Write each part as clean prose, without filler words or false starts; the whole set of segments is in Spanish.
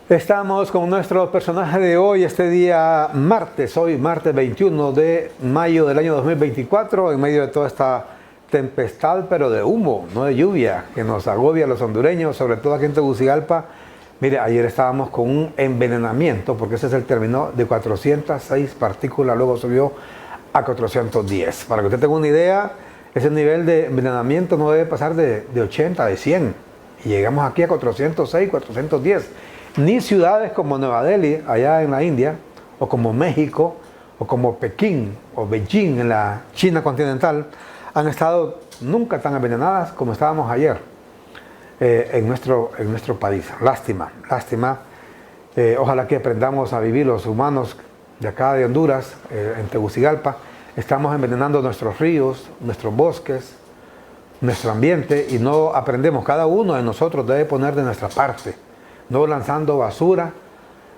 Estamos con nuestro personaje de hoy, este día martes, hoy martes 21 de mayo del año 2024, en medio de toda esta tempestad, pero de humo, no de lluvia, que nos agobia a los hondureños, sobre todo aquí en Tegucigalpa. Mire, ayer estábamos con un envenenamiento, porque ese es el término, de 406 partículas, luego subió a 410. Para que usted tenga una idea, ese nivel de envenenamiento no debe pasar de 80, de 100. Y llegamos aquí a 406, 410. Ni ciudades como Nueva Delhi, allá en la India, o como México, o como Pekín, o Beijing, en la China continental, han estado nunca tan envenenadas como estábamos ayer en nuestro país. Lástima, lástima. Ojalá que aprendamos a vivir los humanos de acá de Honduras, en Tegucigalpa. Estamos envenenando nuestros ríos, nuestros bosques, nuestro ambiente, y no aprendemos. Cada uno de nosotros debe poner de nuestra parte. No lanzando basura,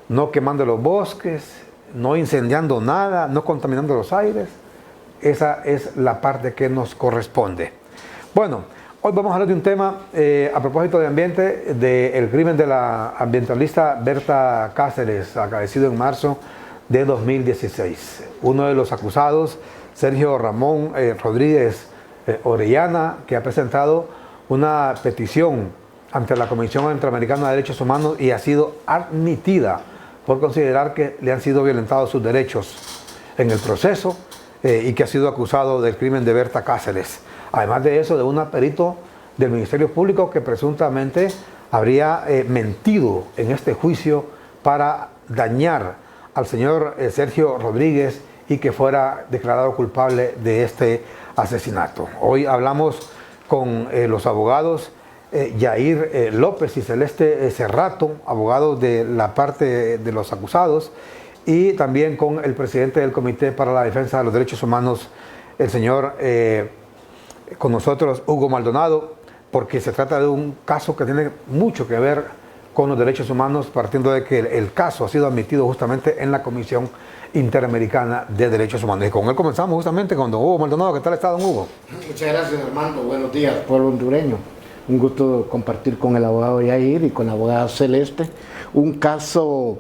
no quemando los bosques, no incendiando nada, no contaminando los aires. Esa es la parte que nos corresponde. Bueno, hoy vamos a hablar de un tema a propósito de ambiente, del crimen de la ambientalista Berta Cáceres, acaecido en marzo de 2016. Uno de los acusados, Sergio Ramón Rodríguez Orellana, que ha presentado una petición ante la Comisión Interamericana de Derechos Humanos y ha sido admitida por considerar que le han sido violentados sus derechos en el proceso y que ha sido acusado del crimen de Berta Cáceres. Además de eso, de un perito del Ministerio Público que presuntamente habría mentido en este juicio para dañar al señor Sergio Rodríguez y que fuera declarado culpable de este asesinato. Hoy hablamos con los abogados Yair López y Celeste Cerrato, abogados de la parte de los acusados, y también con el presidente del Comité para la Defensa de los Derechos Humanos, el señor, con nosotros, Hugo Maldonado, porque se trata de un caso que tiene mucho que ver con los derechos humanos, partiendo de que el caso ha sido admitido justamente en la Comisión Interamericana de Derechos Humanos. Y con él comenzamos justamente con don Hugo Maldonado. ¿Qué tal está, don Hugo? Muchas gracias, Armando. Buenos días, pueblo hondureño. Un gusto compartir con el abogado Yair y con la abogada Celeste un caso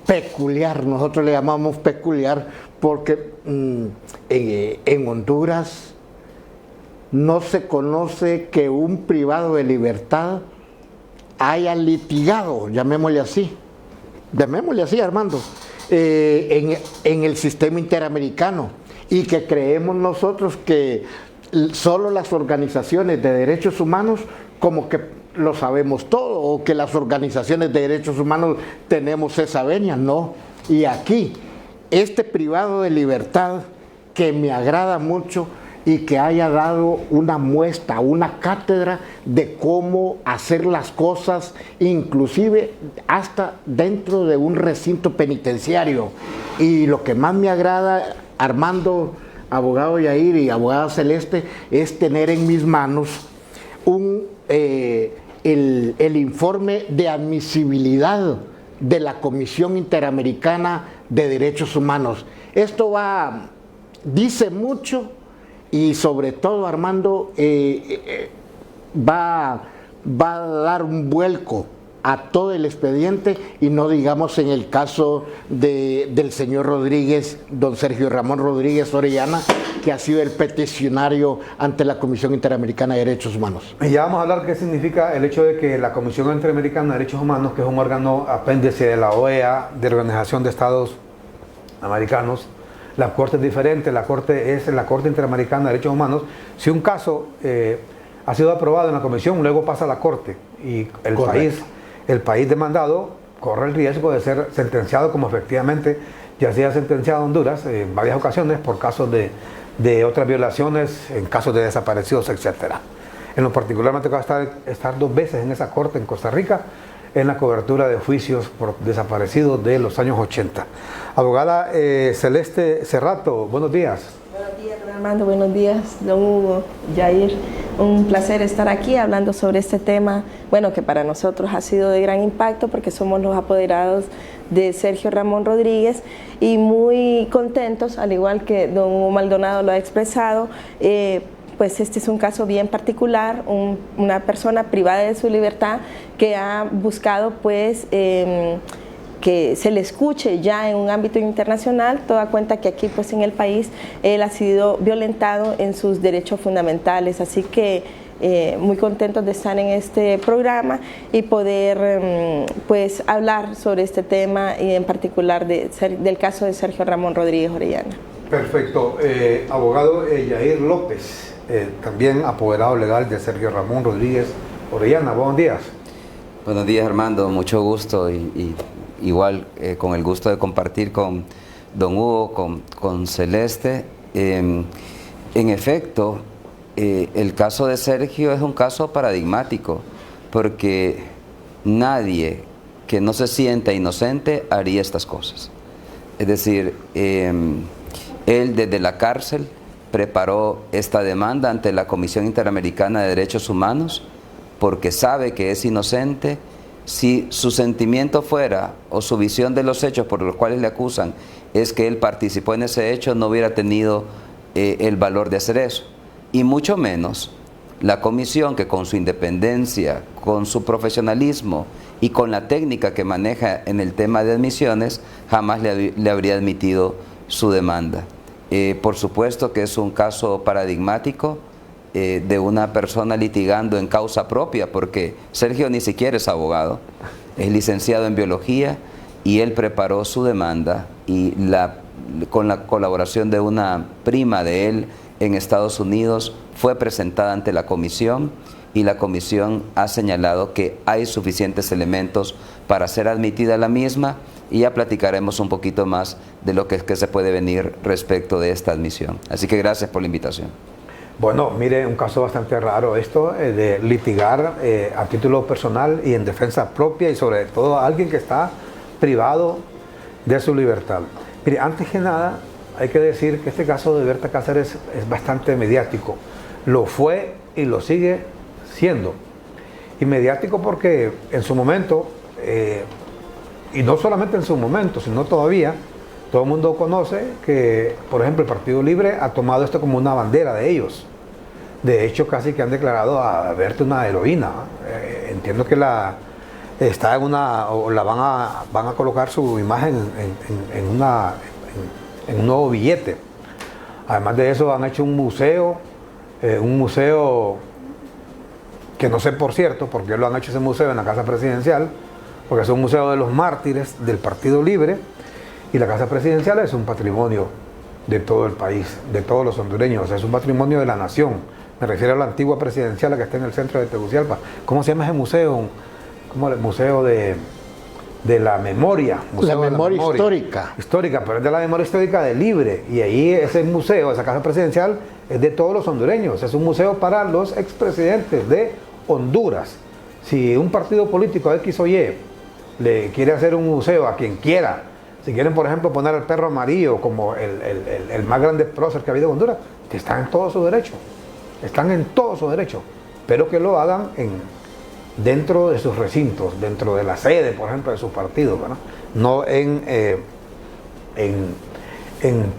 peculiar. Nosotros le llamamos peculiar porque en Honduras no se conoce que un privado de libertad haya litigado, llamémosle así, Armando, en el sistema interamericano, y que creemos nosotros que solo las organizaciones de derechos humanos como que lo sabemos todo, o que las organizaciones de derechos humanos tenemos esa venia. No. Y aquí, este privado de libertad que me agrada mucho y que haya dado una muestra, una cátedra de cómo hacer las cosas, inclusive hasta dentro de un recinto penitenciario. Y lo que más me agrada, Armando, abogado Yair y abogada Celeste, es tener en mis manos el informe de admisibilidad de la Comisión Interamericana de Derechos Humanos. Esto dice mucho, y sobre todo, Armando, va a dar un vuelco a todo el expediente, y no digamos en el caso del señor Rodríguez, don Sergio Ramón Rodríguez Orellana, que ha sido el peticionario ante la Comisión Interamericana de Derechos Humanos. Y ya vamos a hablar qué significa el hecho de que la Comisión Interamericana de Derechos Humanos, que es un órgano apéndice de la OEA, de la Organización de Estados Americanos, la Corte es diferente. La Corte es la Corte Interamericana de Derechos Humanos. Si un caso ha sido aprobado en la Comisión, luego pasa a la Corte, y el país demandado corre el riesgo de ser sentenciado, como efectivamente ya se ha sentenciado Honduras en varias ocasiones por casos de otras violaciones, en casos de desaparecidos, etc. En lo particular me ha tocado estar 2 veces en esa corte en Costa Rica, en la cobertura de juicios por desaparecidos de los años 80. Abogada Celeste Cerrato, buenos días. Buenos días, don Armando. Buenos días, don Hugo, Yair. Un placer estar aquí hablando sobre este tema, bueno, que para nosotros ha sido de gran impacto porque somos los apoderados de Sergio Ramón Rodríguez, y muy contentos, al igual que don Hugo Maldonado lo ha expresado, pues este es un caso bien particular, una persona privada de su libertad que ha buscado pues que se le escuche ya en un ámbito internacional, toda cuenta que aquí pues en el país él ha sido violentado en sus derechos fundamentales, así que muy contentos de estar en este programa y poder pues hablar sobre este tema y en particular del caso de Sergio Ramón Rodríguez Orellana. Perfecto. Abogado Yair López, también apoderado legal de Sergio Ramón Rodríguez Orellana. Buenos días. Buenos días, Armando. Mucho gusto y igual con el gusto de compartir con don Hugo, con Celeste. En efecto, el caso de Sergio es un caso paradigmático porque nadie que no se sienta inocente haría estas cosas. Es decir, él desde la cárcel preparó esta demanda ante la Comisión Interamericana de Derechos Humanos porque sabe que es inocente. Si su sentimiento fuera o su visión de los hechos por los cuales le acusan es que él participó en ese hecho, no hubiera tenido el valor de hacer eso. Y mucho menos la comisión que con su independencia, con su profesionalismo y con la técnica que maneja en el tema de admisiones, jamás le habría admitido su demanda. Por supuesto que es un caso paradigmático de una persona litigando en causa propia, porque Sergio ni siquiera es abogado, es licenciado en biología y él preparó su demanda y con la colaboración de una prima de él en Estados Unidos fue presentada ante la comisión y la comisión ha señalado que hay suficientes elementos para ser admitida la misma y ya platicaremos un poquito más de lo que se puede venir respecto de esta admisión. Así que gracias por la invitación. Bueno, mire, un caso bastante raro esto de litigar a título personal y en defensa propia y sobre todo a alguien que está privado de su libertad. Mire, antes que nada hay que decir que este caso de Berta Cáceres es bastante mediático. Lo fue y lo sigue siendo. Y mediático porque en su momento, y no solamente en su momento, sino todavía, todo el mundo conoce que, por ejemplo, el Partido Libre ha tomado esto como una bandera de ellos. De hecho, casi que han declarado a Berta una heroína. Entiendo que está en una, o la van a colocar su imagen en un nuevo billete. Además de eso, han hecho un museo que no sé por cierto, porque lo han hecho ese museo en la Casa Presidencial, porque es un museo de los mártires del Partido Libre. Y la Casa Presidencial es un patrimonio de todo el país, de todos los hondureños, es un patrimonio de la nación. Me refiero a la antigua presidencial, la que está en el centro de Tegucigalpa. ¿Cómo se llama ese museo? Como el Museo de la Memoria. La memoria histórica. Histórica, pero es de la memoria histórica de Libre. Y ahí ese museo, esa Casa Presidencial, es de todos los hondureños. Es un museo para los expresidentes de Honduras. Si un partido político X o Y le quiere hacer un museo a quien quiera, si quieren, por ejemplo, poner al perro amarillo como el más grande prócer que ha habido en Honduras, que están en todo su derecho. Están en todo su derecho. Pero que lo hagan dentro de sus recintos, dentro de la sede, por ejemplo, de sus partidos, ¿verdad? No en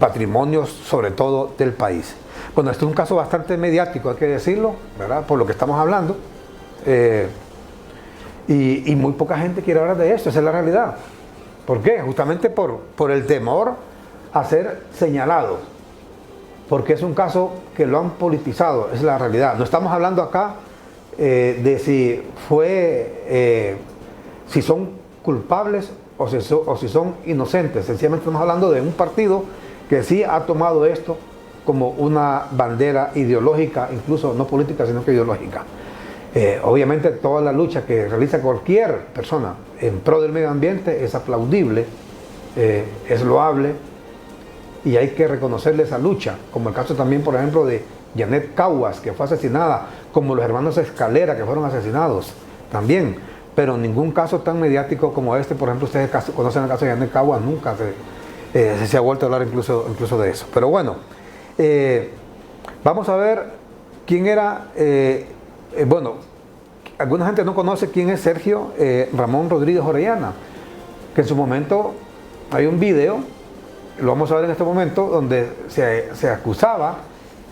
patrimonios, sobre todo, del país. Bueno, este es un caso bastante mediático, hay que decirlo, ¿verdad? Por lo que estamos hablando. Y muy poca gente quiere hablar de esto, esa es la realidad. ¿Por qué? Justamente por el temor a ser señalado, porque es un caso que lo han politizado, es la realidad. No estamos hablando acá de si son culpables o si son inocentes. Sencillamente estamos hablando de un partido que sí ha tomado esto como una bandera ideológica, incluso no política, sino que ideológica. Obviamente toda la lucha que realiza cualquier persona en pro del medio ambiente es aplaudible, es loable y hay que reconocerle esa lucha, como el caso también, por ejemplo, de Janet Caguas, que fue asesinada, como los hermanos Escalera, que fueron asesinados también, pero ningún caso tan mediático como este. Por ejemplo, ustedes conocen el caso de Janet Caguas, nunca se ha vuelto a hablar incluso de eso. Pero bueno, vamos a ver quién era. Bueno, alguna gente no conoce quién es Sergio Ramón Rodríguez Orellana, que en su momento hay un video, lo vamos a ver en este momento, donde se acusaba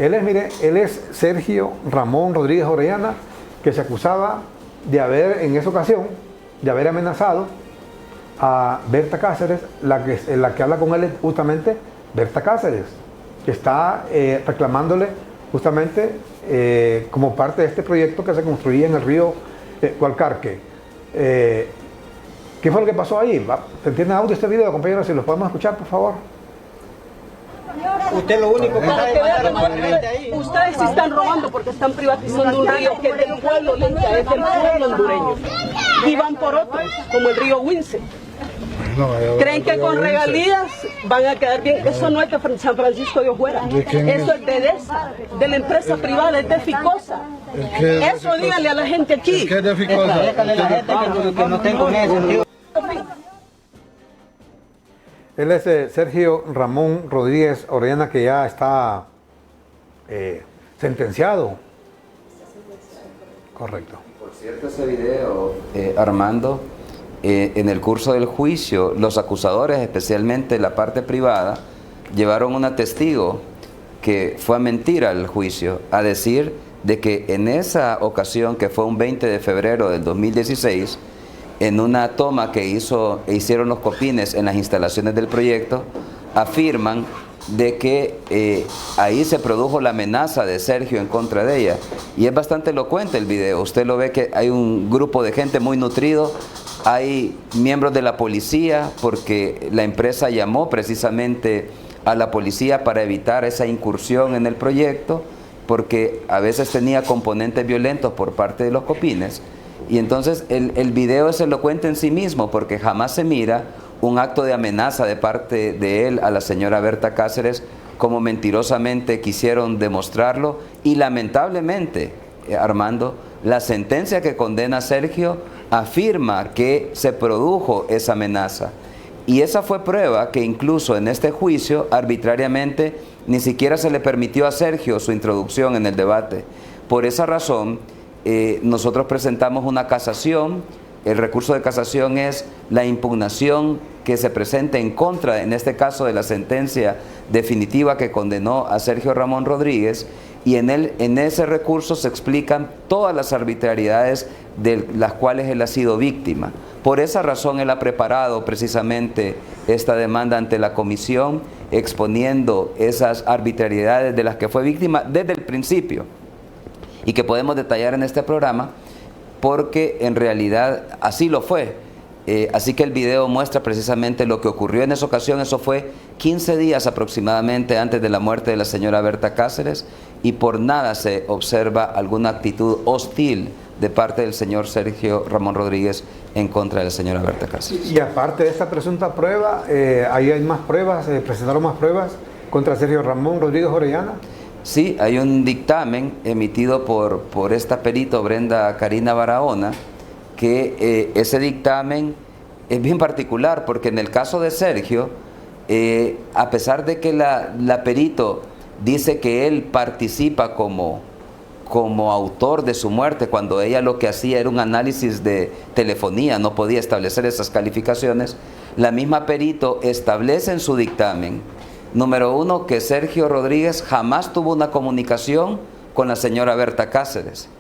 Mire, él es Sergio Ramón Rodríguez Orellana, que se acusaba de haber, en esa ocasión, de haber amenazado a Berta Cáceres, la que habla con él es justamente Berta Cáceres, que está reclamándole justamente como parte de este proyecto que se construía en el río Gualcarque. ¿Qué fue lo que pasó ahí? ¿Se entiende audio este video, compañeros? Si lo podemos escuchar, por favor. Usted lo único que está demandando a la gente ahí. Ustedes sí están robando porque están privatizando un río que es del pueblo Lenca, es del pueblo hondureño. Y van por otros, como el río Wince. ¿Creen que con regalías van a quedar bien? Eso no es de San Francisco de Ojuela. Eso es de DESA, de la empresa privada, es de Ficosa. Eso díganle a la gente aquí. ¿Qué es de Ficosa? Déjale a la gente que no tengo en ese sentido. Él es Sergio Ramón Rodríguez Orellana, que ya está sentenciado. Correcto. Por cierto, ese video, Armando, en el curso del juicio, los acusadores, especialmente la parte privada, llevaron una testigo que fue a mentir al juicio, a decir de que en esa ocasión, que fue un 20 de febrero del 2016, en una toma que hicieron los copines en las instalaciones del proyecto, afirman de que ahí se produjo la amenaza de Sergio en contra de ella. Y es bastante elocuente el video. Usted lo ve que hay un grupo de gente muy nutrido, hay miembros de la policía, porque la empresa llamó precisamente a la policía para evitar esa incursión en el proyecto, porque a veces tenía componentes violentos por parte de los copines. Y entonces el video es elocuente en sí mismo, porque jamás se mira un acto de amenaza de parte de él a la señora Berta Cáceres, como mentirosamente quisieron demostrarlo. Y lamentablemente, Armando, la sentencia que condena a Sergio afirma que se produjo esa amenaza. Y esa fue prueba que incluso en este juicio, arbitrariamente, ni siquiera se le permitió a Sergio su introducción en el debate. Por esa razón, nosotros presentamos una casación. El recurso de casación es la impugnación que se presente en contra, en este caso, de la sentencia definitiva que condenó a Sergio Ramón Rodríguez, y en ese recurso se explican todas las arbitrariedades de las cuales él ha sido víctima. Por esa razón él ha preparado precisamente esta demanda ante la comisión, exponiendo esas arbitrariedades de las que fue víctima desde el principio, y que podemos detallar en este programa, porque en realidad así lo fue. Así que el video muestra precisamente lo que ocurrió en esa ocasión. Eso fue 15 días aproximadamente antes de la muerte de la señora Berta Cáceres, y por nada se observa alguna actitud hostil de parte del señor Sergio Ramón Rodríguez en contra de la señora Berta Cáceres. Y aparte de esta presunta prueba, ahí hay más pruebas, presentaron más pruebas contra Sergio Ramón Rodríguez Orellana. Sí, hay un dictamen emitido por esta perito Brenda Karina Barahona, que ese dictamen es bien particular, porque en el caso de Sergio, a pesar de que la perito dice que él participa como autor de su muerte, cuando ella lo que hacía era un análisis de telefonía, no podía establecer esas calificaciones, la misma perito establece en su dictamen, número uno, que Sergio Rodríguez jamás tuvo una comunicación con la señora Berta Cáceres.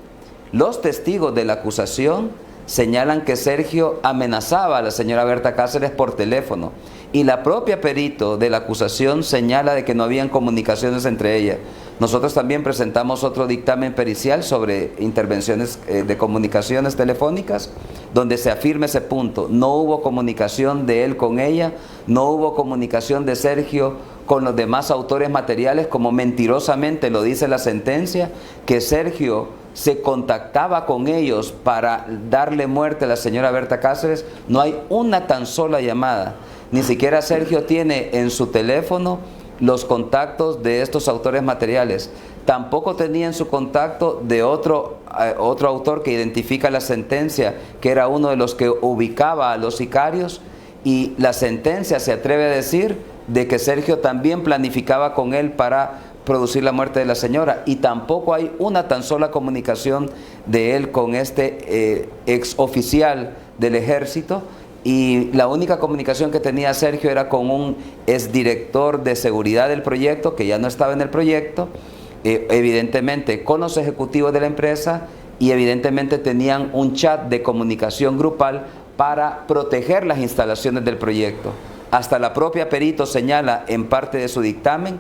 Los testigos de la acusación señalan que Sergio amenazaba a la señora Berta Cáceres por teléfono, y la propia perito de la acusación señala de que no habían comunicaciones entre ellas. Nosotros también presentamos otro dictamen pericial sobre intervenciones de comunicaciones telefónicas, donde se afirma ese punto. No hubo comunicación de él con ella, no hubo comunicación de Sergio con los demás autores materiales, como mentirosamente lo dice la sentencia, que Sergio se contactaba con ellos para darle muerte a la señora Berta Cáceres. No hay una tan sola llamada. Ni siquiera Sergio tiene en su teléfono los contactos de estos autores materiales. Tampoco tenía en su contacto de otro autor que identifica la sentencia, que era uno de los que ubicaba a los sicarios, y la sentencia se atreve a decir de que Sergio también planificaba con él para producir la muerte de la señora, y tampoco hay una tan sola comunicación de él con este ex oficial del ejército. Y la única comunicación que tenía Sergio era con un exdirector de seguridad del proyecto, que ya no estaba en el proyecto, evidentemente con los ejecutivos de la empresa, y evidentemente tenían un chat de comunicación grupal para proteger las instalaciones del proyecto. Hasta la propia perito señala en parte de su dictamen,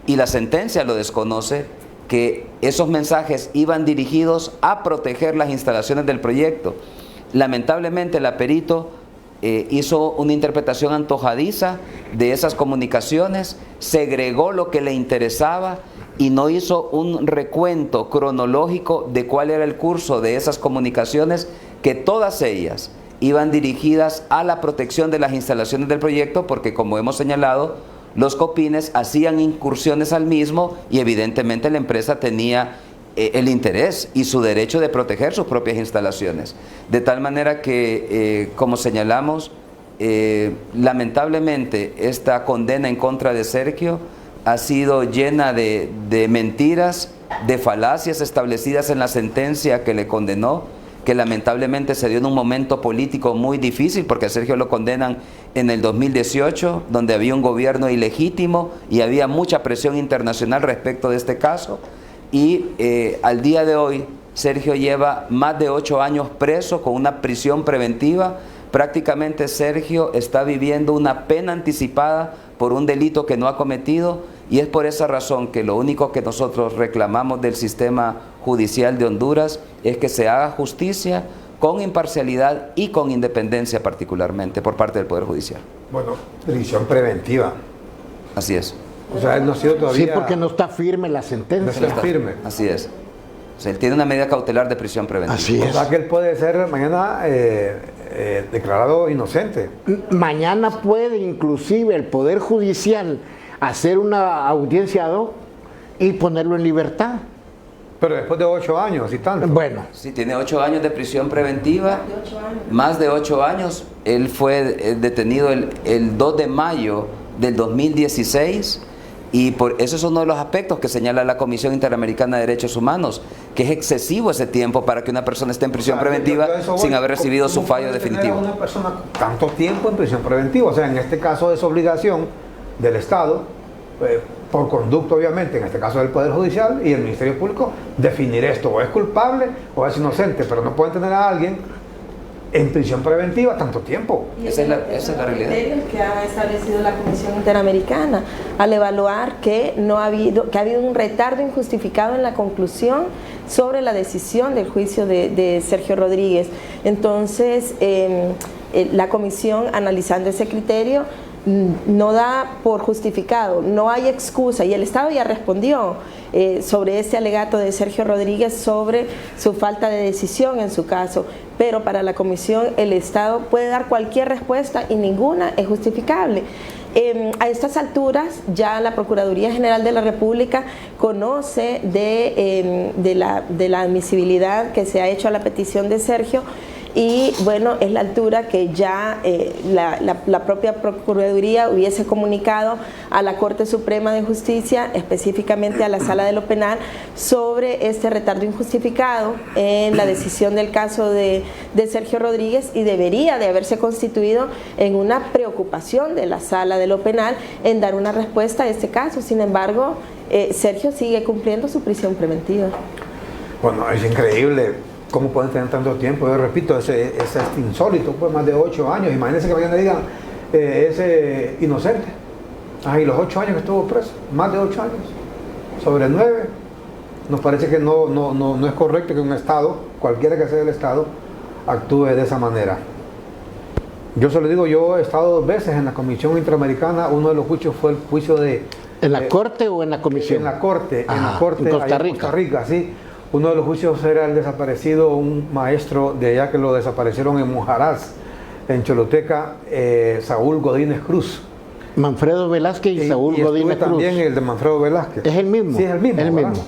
y la sentencia lo desconoce, que esos mensajes iban dirigidos a proteger las instalaciones del proyecto. Lamentablemente la perito hizo una interpretación antojadiza de esas comunicaciones, segregó lo que le interesaba y no hizo un recuento cronológico de cuál era el curso de esas comunicaciones, que todas ellas iban dirigidas a la protección de las instalaciones del proyecto, porque como hemos señalado, los copines hacían incursiones al mismo y evidentemente la empresa tenía el interés y su derecho de proteger sus propias instalaciones. De tal manera que, como señalamos, lamentablemente esta condena en contra de Sergio ha sido llena de mentiras, de falacias establecidas en la sentencia que le condenó, que lamentablemente se dio en un momento político muy difícil, porque a Sergio lo condenan en el 2018, donde había un gobierno ilegítimo y había mucha presión internacional respecto de este caso, y al día de hoy Sergio lleva más de 8 años preso con una prisión preventiva. Prácticamente Sergio está viviendo una pena anticipada por un delito que no ha cometido, y es por esa razón que lo único que nosotros reclamamos del sistema judicial de Honduras es que se haga justicia con imparcialidad y con independencia, particularmente por parte del Poder Judicial. Bueno, prisión preventiva. Así es. O sea, él no ha sido todavía... Sí, porque no está firme la No sentencia. está firme. Así es. O sea, él tiene una medida cautelar de prisión preventiva. Así O es. sea, que él puede ser mañana declarado inocente. Mañana puede inclusive el Poder Judicial hacer una audiencia ad hoc y ponerlo en libertad. Pero después de 8 años y tanto. Bueno, Sí, tiene 8 años de prisión preventiva, más de 8 años. Él fue detenido el 2 de mayo del 2016, y por eso es uno de los aspectos que señala la Comisión Interamericana de Derechos Humanos, que es excesivo ese tiempo para que una persona esté en prisión preventiva sin haber recibido su fallo definitivo. Una persona tanto tiempo en prisión preventiva, o sea, en este caso es obligación del Estado, por conducto obviamente, en este caso del Poder Judicial y el Ministerio Público, definir esto, o es culpable o es inocente, pero no pueden tener a alguien en prisión preventiva tanto tiempo. Esa es la realidad. Que ha establecido la Comisión Interamericana al evaluar que ha habido un retardo injustificado en la conclusión sobre la decisión del juicio de Sergio Rodríguez. Entonces, la comisión, analizando ese criterio, no da por justificado, no hay excusa, y el Estado ya respondió sobre este alegato de Sergio Rodríguez sobre su falta de decisión en su caso, pero para la comisión el Estado puede dar cualquier respuesta y ninguna es justificable. A estas alturas ya la Procuraduría General de la República conoce de la admisibilidad que se ha hecho a la petición de Sergio, y bueno, es la altura que ya la propia Procuraduría hubiese comunicado a la Corte Suprema de Justicia, específicamente a la Sala de lo Penal, sobre este retardo injustificado en la decisión del caso de Sergio Rodríguez, y debería de haberse constituido en una preocupación de la Sala de lo Penal en dar una respuesta a este caso. Sin embargo, Sergio sigue cumpliendo su prisión preventiva. Bueno, es increíble cómo pueden tener tanto tiempo. Yo repito, es insólito, pues más de 8 años. Imagínense que mañana digan, es inocente. Y los 8 años que estuvo preso, más de 8 años, sobre 9. Nos parece que no es correcto que un Estado, cualquiera que sea el Estado, actúe de esa manera. Yo se lo digo, yo he estado 2 veces en la Comisión Interamericana. Uno de los juicios fue el juicio de... ¿en la Corte o en la Comisión? En la Corte, Ajá, en la Corte en Costa allá Rica. en Costa Rica, sí. Uno de los juicios era el desaparecido, un maestro de allá que lo desaparecieron en Mujaraz, en Choluteca, Saúl Godínez Cruz. Manfredo Velázquez y Saúl Godínez Cruz. También el de Manfredo Velázquez. ¿Es el mismo? Sí, es el mismo. El ¿verdad? mismo.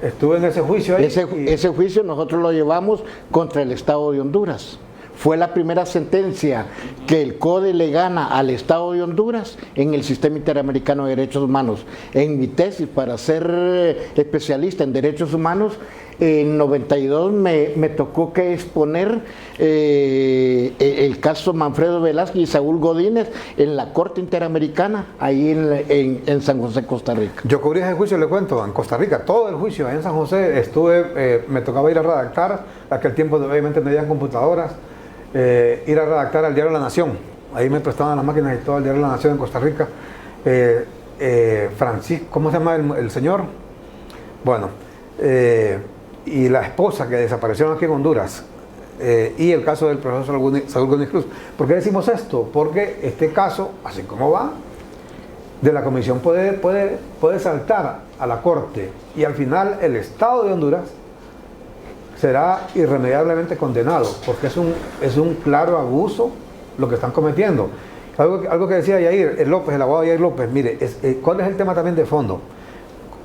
Estuve en ese juicio ahí. Ese juicio nosotros lo llevamos contra el Estado de Honduras. Fue la primera sentencia que el CODE le gana al Estado de Honduras en el Sistema Interamericano de Derechos Humanos. En mi tesis, para ser especialista en derechos humanos, en 92 me tocó que exponer el caso Manfredo Velázquez y Saúl Godínez en la Corte Interamericana, ahí en San José, Costa Rica. Yo cubrí ese juicio, le cuento, en Costa Rica, todo el juicio, ahí en San José, me tocaba ir a redactar, aquel tiempo obviamente no había computadoras, ir a redactar al diario La Nación, ahí me prestaban las máquinas y todo el diario La Nación en Costa Rica. Francisco, ¿cómo se llama el señor? Bueno, y la esposa que desaparecieron aquí en Honduras, y el caso del profesor Saúl Godínez Cruz. ¿Por qué decimos esto? Porque este caso, así como va, de la comisión puede saltar a la corte y al final el Estado de Honduras será irremediablemente condenado, porque es un claro abuso lo que están cometiendo. Algo que decía Yair López, el abogado Yair López, mire, ¿cuál es el tema también de fondo?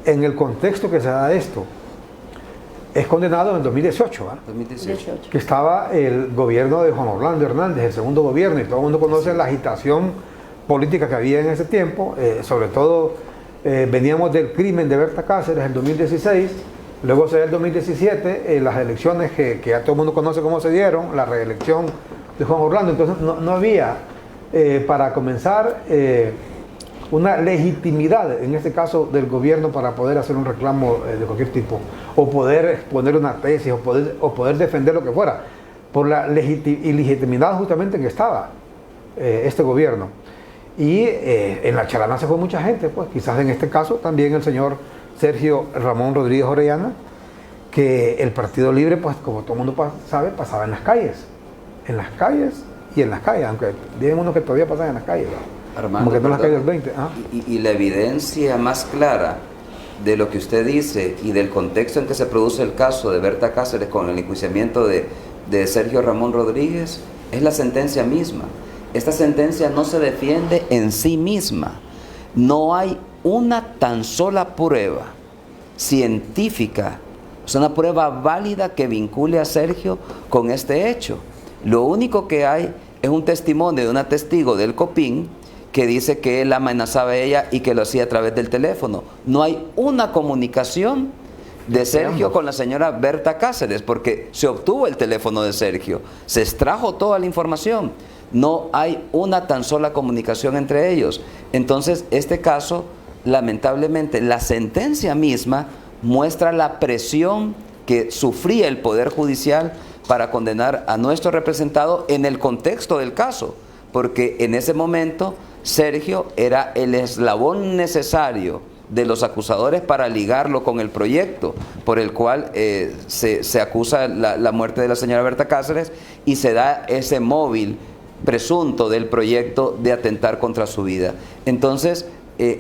En el contexto que se da esto, es condenado en 2018, ¿eh? 2018. Que estaba el gobierno de Juan Orlando Hernández, el segundo gobierno, y todo el mundo conoce la agitación política que había en ese tiempo, sobre todo veníamos del crimen de Berta Cáceres en 2016, luego se da el 2017, las elecciones que ya todo el mundo conoce cómo se dieron, la reelección de Juan Orlando, entonces no había, para comenzar, una legitimidad, en este caso del gobierno, para poder hacer un reclamo de cualquier tipo, o poder exponer una tesis, o poder defender lo que fuera, por la ilegitimidad justamente en que estaba este gobierno. Y en la Charana se fue mucha gente, pues quizás en este caso también el señor Sergio Ramón Rodríguez Orellana, que el Partido Libre, pues como todo el mundo sabe, pasaba en las calles y en las calles, aunque digan unos que todavía pasan en las calles, ¿no? Armando, como que no las calles del 20. Y la evidencia más clara de lo que usted dice y del contexto en que se produce el caso de Berta Cáceres con el enjuiciamiento de Sergio Ramón Rodríguez es la sentencia misma. Esta sentencia no se defiende en sí misma. No hay una tan sola prueba científica, o sea, una prueba válida que vincule a Sergio con este hecho. Lo único que hay es un testimonio de una testigo del COPIN que dice que él amenazaba a ella y que lo hacía a través del teléfono. No hay una comunicación de Sergio con la señora Berta Cáceres, porque se obtuvo el teléfono de Sergio, se extrajo toda la información. No hay una tan sola comunicación entre ellos. Entonces, este caso, lamentablemente, la sentencia misma muestra la presión que sufría el Poder Judicial para condenar a nuestro representado en el contexto del caso, porque en ese momento Sergio era el eslabón necesario de los acusadores para ligarlo con el proyecto por el cual se acusa la muerte de la señora Berta Cáceres y se da ese móvil presunto del proyecto de atentar contra su vida. Entonces,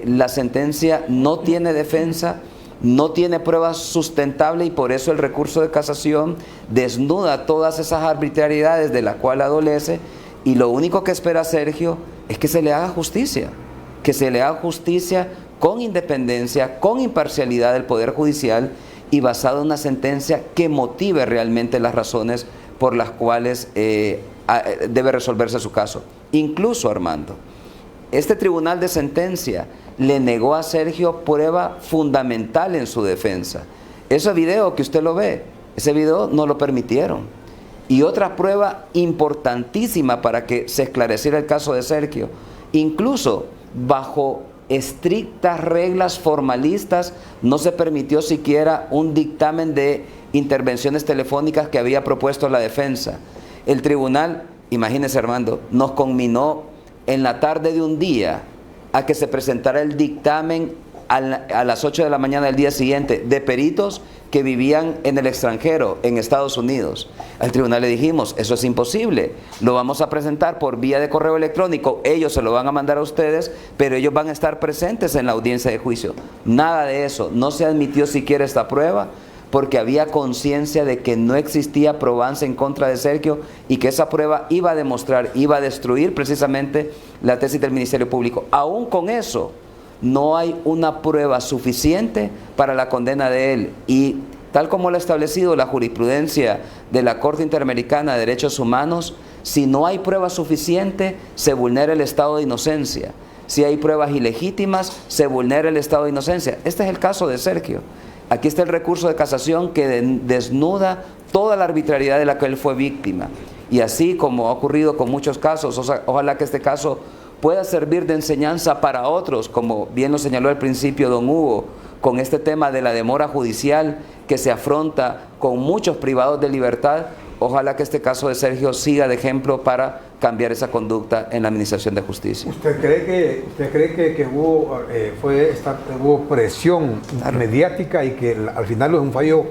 la sentencia no tiene defensa, no tiene pruebas sustentables y por eso el recurso de casación desnuda todas esas arbitrariedades de las cuales adolece, y lo único que espera Sergio es que se le haga justicia, con independencia, con imparcialidad del Poder Judicial y basado en una sentencia que motive realmente las razones por las cuales debe resolverse su caso. Incluso, Armando, este tribunal de sentencia le negó a Sergio prueba fundamental en su defensa. Ese video que usted lo ve, ese video no lo permitieron. Y otra prueba importantísima para que se esclareciera el caso de Sergio, incluso bajo estrictas reglas formalistas, no se permitió siquiera un dictamen de intervenciones telefónicas que había propuesto la defensa. El tribunal, imagínese Armando, nos conminó en la tarde de un día a que se presentara el dictamen a las 8 de la mañana del día siguiente de peritos que vivían en el extranjero, en Estados Unidos. Al tribunal le dijimos, eso es imposible, lo vamos a presentar por vía de correo electrónico, ellos se lo van a mandar a ustedes, pero ellos van a estar presentes en la audiencia de juicio. Nada de eso, no se admitió siquiera esta prueba, porque había conciencia de que no existía probanza en contra de Sergio y que esa prueba iba a demostrar, iba a destruir precisamente la tesis del Ministerio Público. Aún con eso, no hay una prueba suficiente para la condena de él, y tal como lo ha establecido la jurisprudencia de la Corte Interamericana de Derechos Humanos, si no hay prueba suficiente, se vulnera el estado de inocencia. Si hay pruebas ilegítimas, se vulnera el estado de inocencia. Este es el caso de Sergio. Aquí está el recurso de casación que desnuda toda la arbitrariedad de la que él fue víctima. Y así como ha ocurrido con muchos casos, ojalá que este caso pueda servir de enseñanza para otros, como bien lo señaló al principio don Hugo, con este tema de la demora judicial que se afronta con muchos privados de libertad. Ojalá que este caso de Sergio siga de ejemplo para cambiar esa conducta en la administración de justicia. ¿Usted cree que hubo presión mediática y que al final es un fallo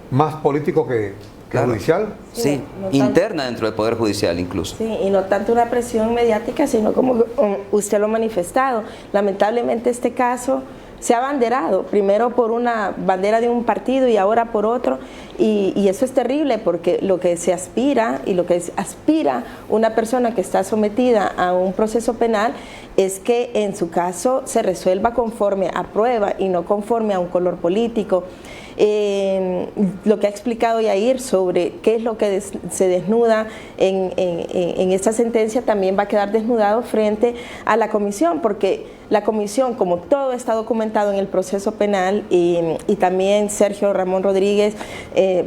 más político que judicial? Sí, no interna dentro del Poder Judicial incluso. Sí, y no tanto una presión mediática, sino como usted lo ha manifestado. Lamentablemente este caso se ha abanderado, primero por una bandera de un partido y ahora por otro, y eso es terrible porque lo que se aspira y lo que aspira una persona que está sometida a un proceso penal es que en su caso se resuelva conforme a prueba y no conforme a un color político. Lo que ha explicado Yair sobre qué es lo que se desnuda en esta sentencia también va a quedar desnudado frente a la comisión, porque la comisión, como todo está documentado en el proceso penal y también Sergio Ramón Rodríguez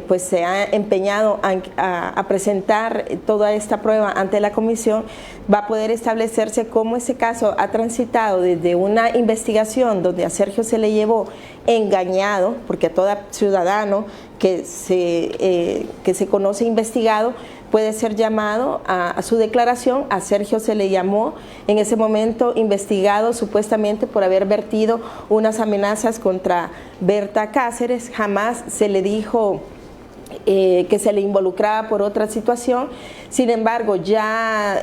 pues se ha empeñado a presentar toda esta prueba ante la comisión, va a poder establecerse cómo ese caso ha transitado desde una investigación donde a Sergio se le llevó engañado, porque a todo ciudadano que se conoce investigado puede ser llamado a su declaración. A Sergio se le llamó en ese momento investigado supuestamente por haber vertido unas amenazas contra Berta Cáceres. Jamás se le dijo que se le involucraba por otra situación. Sin embargo, ya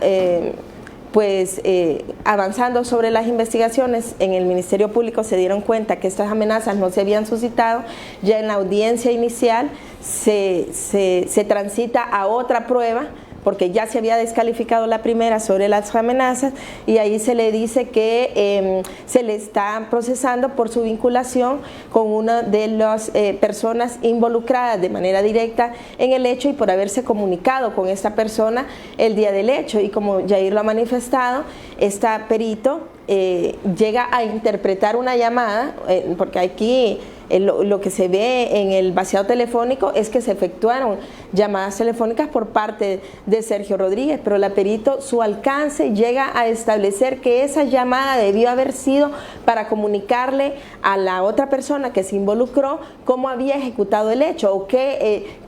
avanzando sobre las investigaciones en el Ministerio Público se dieron cuenta que estas amenazas no se habían suscitado. Ya en la audiencia inicial se transita a otra prueba, porque ya se había descalificado la primera sobre las amenazas, y ahí se le dice que se le está procesando por su vinculación con una de las personas involucradas de manera directa en el hecho y por haberse comunicado con esta persona el día del hecho. Y como Yair lo ha manifestado, esta perito llega a interpretar una llamada, porque aquí lo que se ve en el vaciado telefónico es que se efectuaron llamadas telefónicas por parte de Sergio Rodríguez, pero la perito, su alcance llega a establecer que esa llamada debió haber sido para comunicarle a la otra persona que se involucró cómo había ejecutado el hecho o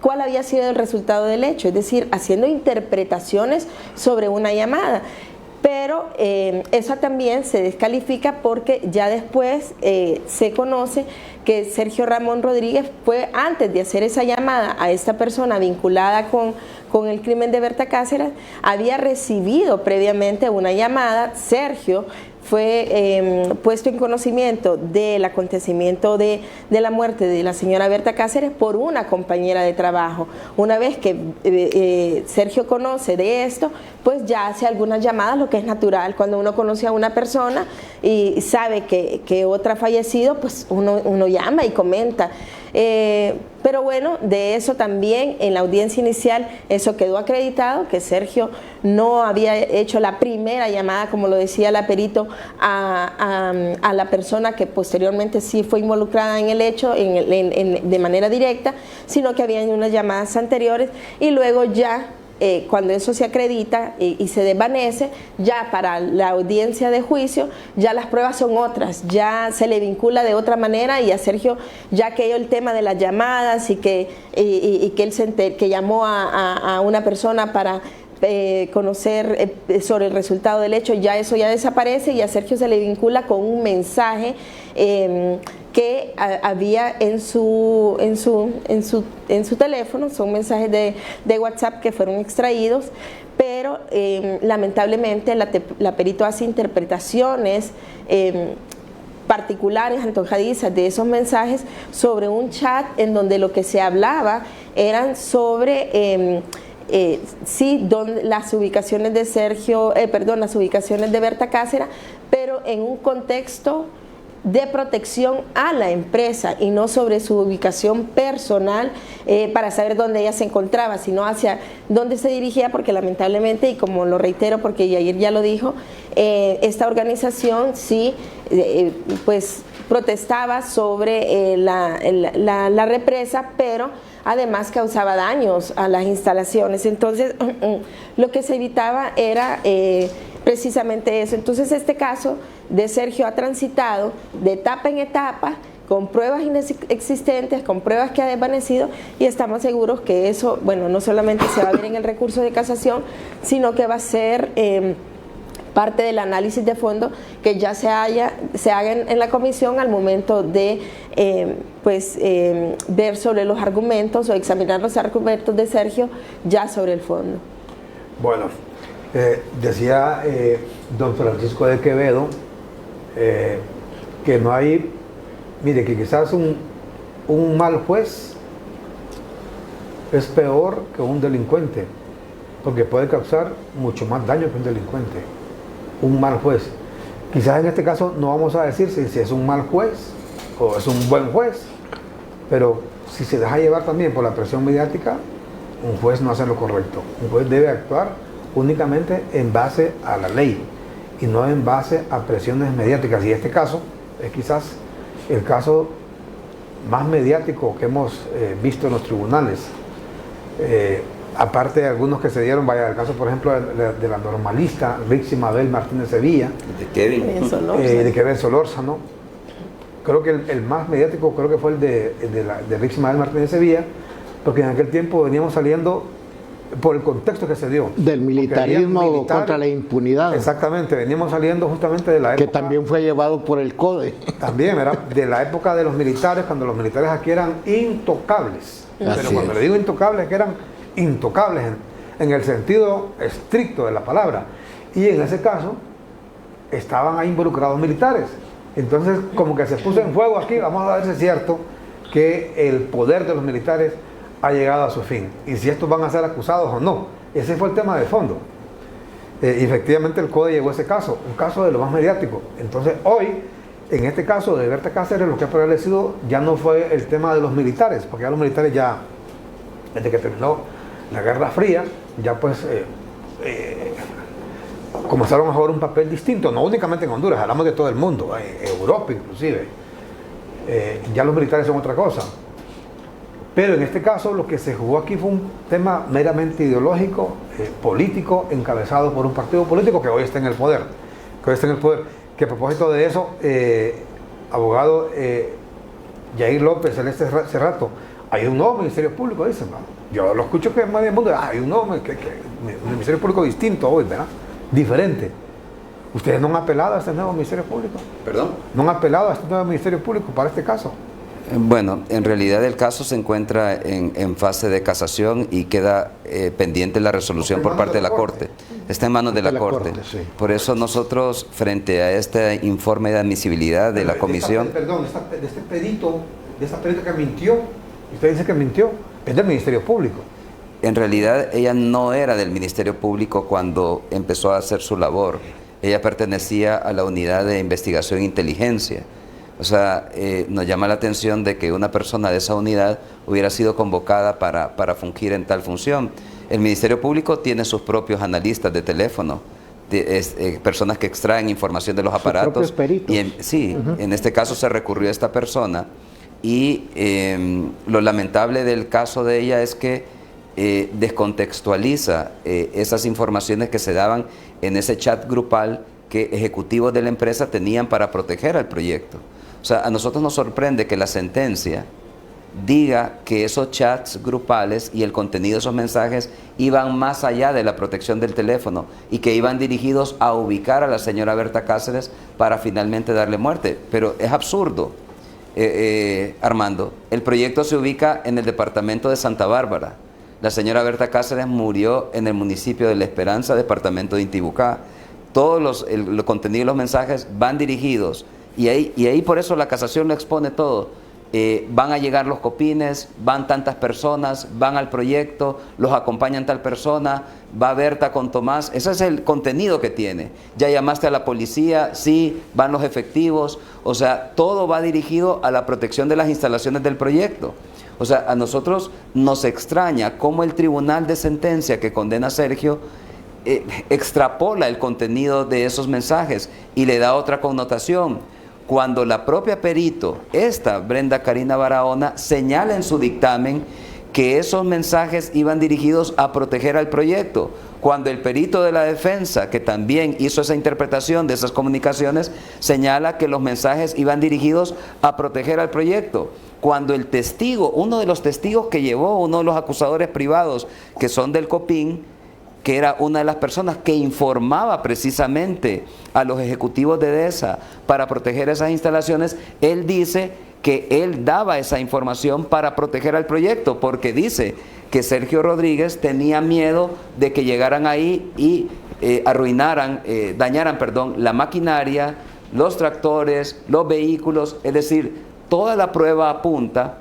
cuál había sido el resultado del hecho, es decir, haciendo interpretaciones sobre una llamada. Pero eso también se descalifica porque ya después se conoce que Sergio Ramón Rodríguez fue, antes de hacer esa llamada a esta persona vinculada con el crimen de Berta Cáceres, había recibido previamente una llamada. Sergio fue puesto en conocimiento del acontecimiento de la muerte de la señora Berta Cáceres por una compañera de trabajo. Una vez que Sergio conoce de esto, pues ya hace algunas llamadas, lo que es natural cuando uno conoce a una persona y sabe que otra ha fallecido, pues uno llama y comenta. Pero bueno, de eso también en la audiencia inicial eso quedó acreditado, que Sergio no había hecho la primera llamada, como lo decía la perito, a la persona que posteriormente sí fue involucrada en el hecho de manera directa, sino que habían unas llamadas anteriores y luego ya cuando eso se acredita y se desvanece, ya para la audiencia de juicio, ya las pruebas son otras, ya se le vincula de otra manera y a Sergio ya que el tema de las llamadas y que él que llamó a una persona para conocer sobre el resultado del hecho, ya eso ya desaparece y a Sergio se le vincula con un mensaje que había en su teléfono. Son mensajes de WhatsApp que fueron extraídos, pero lamentablemente la perito hace interpretaciones particulares, antojadizas de esos mensajes sobre un chat en donde lo que se hablaba eran sobre las ubicaciones de las ubicaciones de Berta Cáceres, pero en un contexto de protección a la empresa y no sobre su ubicación personal para saber dónde ella se encontraba, sino hacia dónde se dirigía, porque lamentablemente, y como lo reitero porque Yair ya lo dijo, esta organización sí pues protestaba sobre la represa, pero además causaba daños a las instalaciones. Entonces lo que se evitaba era precisamente eso. Entonces este caso de Sergio ha transitado de etapa en etapa, con pruebas inexistentes, con pruebas que ha desvanecido, y estamos seguros que eso, bueno, no solamente se va a ver en el recurso de casación, sino que va a ser parte del análisis de fondo que ya se haga en la comisión al momento de ver sobre los argumentos o examinar los argumentos de Sergio ya sobre el fondo. Bueno, decía don Francisco de Quevedo que no hay, mire, que quizás un mal juez es peor que un delincuente, porque puede causar mucho más daño que un delincuente. Un mal juez. Quizás en este caso no vamos a decir si es un mal juez o es un buen juez, pero si se deja llevar también por la presión mediática, un juez no hace lo correcto. Un juez debe actuar únicamente en base a la ley y no en base a presiones mediáticas. Y este caso es quizás el caso más mediático que hemos visto en los tribunales. Aparte de algunos que se dieron, vaya, el caso por ejemplo de la normalista Rixi Mabel Martínez Sevilla, de Kevin Solórzano. Creo que el más mediático creo que fue el de Rixi Mabel Martínez Sevilla, porque en aquel tiempo veníamos saliendo por el contexto que se dio. Del militarismo contra la impunidad. Exactamente, veníamos saliendo justamente de la época... Que también fue llevado por el CODE. También, era de la época de los militares, cuando los militares aquí eran intocables. Pero cuando le digo intocables, que eran intocables en el sentido estricto de la palabra. Y en ese caso, estaban ahí involucrados militares. Entonces, como que se puso en juego aquí, vamos a ver si es cierto que el poder de los militares ha llegado a su fin y si estos van a ser acusados o no. Ese fue el tema de fondo. Y efectivamente el CODE llegó a ese caso, un caso de lo más mediático. Entonces hoy, en este caso de Berta Cáceres, lo que ha prevalecido ya no fue el tema de los militares, porque ya los militares ya, desde que terminó la Guerra Fría, ya pues comenzaron a jugar un papel distinto, no únicamente en Honduras, hablamos de todo el mundo, Europa inclusive. Ya los militares son otra cosa. Pero en este caso lo que se jugó aquí fue un tema meramente ideológico, político, encabezado por un partido político que hoy está en el poder. Que a propósito de eso, abogado Yair López, Celeste Cerrato, hay un nuevo Ministerio Público, dicen, ¿no? Yo lo escucho que es más del mundo, hay un nuevo un Ministerio Público distinto hoy, ¿verdad? Diferente. ¿Ustedes no han apelado a este nuevo Ministerio Público? ¿Perdón? ¿No han apelado a este nuevo Ministerio Público para este caso? Bueno, en realidad el caso se encuentra en fase de casación y queda pendiente la resolución por parte de la Corte. Está en manos de la Corte. Sí. Por eso nosotros, frente a este informe de admisibilidad de la comisión... De este perito que mintió, usted dice que mintió, es del Ministerio Público. En realidad ella no era del Ministerio Público cuando empezó a hacer su labor. Ella pertenecía a la Unidad de Investigación e Inteligencia. O sea, nos llama la atención de que una persona de esa unidad hubiera sido convocada para fungir en tal función. El Ministerio Público tiene sus propios analistas de teléfono, personas que extraen información de los aparatos. Sus propios peritos. En este caso se recurrió a esta persona y lo lamentable del caso de ella es que descontextualiza esas informaciones que se daban en ese chat grupal que ejecutivos de la empresa tenían para proteger al proyecto. O sea, a nosotros nos sorprende que la sentencia diga que esos chats grupales y el contenido de esos mensajes iban más allá de la protección del teléfono y que iban dirigidos a ubicar a la señora Berta Cáceres para finalmente darle muerte. Pero es absurdo, Armando. El proyecto se ubica en el departamento de Santa Bárbara. La señora Berta Cáceres murió en el municipio de La Esperanza, departamento de Intibucá. Todos el contenido y los mensajes van dirigidos y ahí por eso la casación lo expone todo, van a llegar los copines, van tantas personas, van al proyecto, los acompañan tal persona, va Berta con Tomás. Ese es el contenido que tiene. Ya llamaste a la policía, sí, van los efectivos. O sea, todo va dirigido a la protección de las instalaciones del proyecto. O sea, a nosotros nos extraña cómo el tribunal de sentencia que condena a Sergio extrapola el contenido de esos mensajes y le da otra connotación. Cuando la propia perito, Brenda Karina Barahona, señala en su dictamen que esos mensajes iban dirigidos a proteger al proyecto. Cuando el perito de la defensa, que también hizo esa interpretación de esas comunicaciones, señala que los mensajes iban dirigidos a proteger al proyecto. Cuando el testigo, uno de los testigos que llevó, uno de los acusadores privados, que son del COPIN, que era una de las personas que informaba precisamente a los ejecutivos de DESA para proteger esas instalaciones, él dice que él daba esa información para proteger al proyecto, porque dice que Sergio Rodríguez tenía miedo de que llegaran ahí y dañaran la maquinaria, los tractores, los vehículos. Es decir, toda la prueba apunta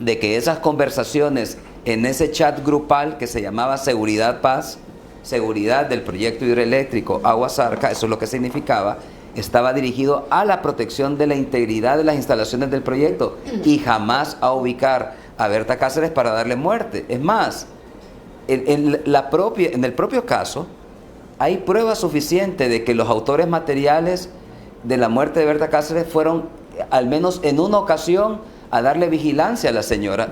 de que esas conversaciones en ese chat grupal que se llamaba Seguridad Paz, seguridad del proyecto hidroeléctrico Aguasarca, eso es lo que significaba, estaba dirigido a la protección de la integridad de las instalaciones del proyecto y jamás a ubicar a Berta Cáceres para darle muerte. Es más, en el propio caso hay prueba suficiente de que los autores materiales de la muerte de Berta Cáceres fueron, al menos en una ocasión, a darle vigilancia a la señora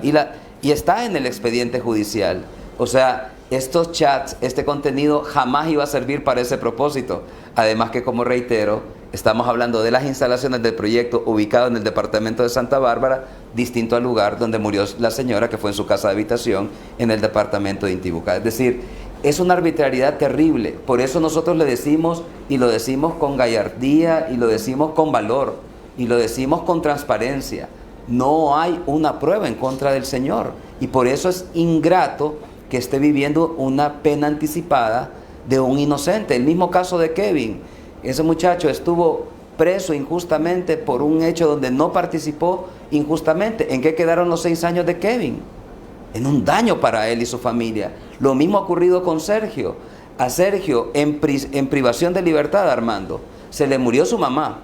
y está en el expediente judicial. O sea, estos chats, este contenido jamás iba a servir para ese propósito. Además que, como reitero, estamos hablando de las instalaciones del proyecto ubicado en el departamento de Santa Bárbara, distinto al lugar donde murió la señora, que fue en su casa de habitación en el departamento de Intibucá. Es decir, es una arbitrariedad terrible. Por eso nosotros le decimos, y lo decimos con gallardía, y lo decimos con valor, y lo decimos con transparencia: no hay una prueba en contra del señor, y por eso es ingrato que esté viviendo una pena anticipada de un inocente. El mismo caso de Kevin, ese muchacho estuvo preso injustamente por un hecho donde no participó injustamente. ¿En qué quedaron los 6 años de Kevin? En un daño para él y su familia. Lo mismo ha ocurrido con Sergio. A Sergio, en privación de libertad, Armando, se le murió su mamá.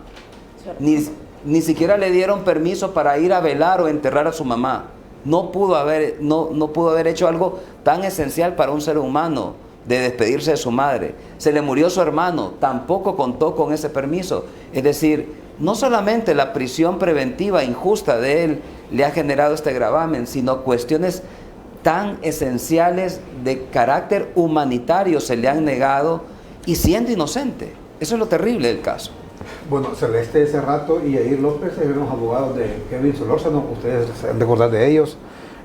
Ni siquiera le dieron permiso para ir a velar o enterrar a su mamá. No pudo haber hecho algo tan esencial para un ser humano, de despedirse de su madre. Se le murió su hermano, tampoco contó con ese permiso. Es decir, no solamente la prisión preventiva injusta de él le ha generado este gravamen, sino cuestiones tan esenciales de carácter humanitario se le han negado, y siendo inocente. Eso es lo terrible del caso. Bueno, Celeste Cerrato y Yair López eran los abogados de Kevin Solórzano. Ustedes se han de acordar de ellos.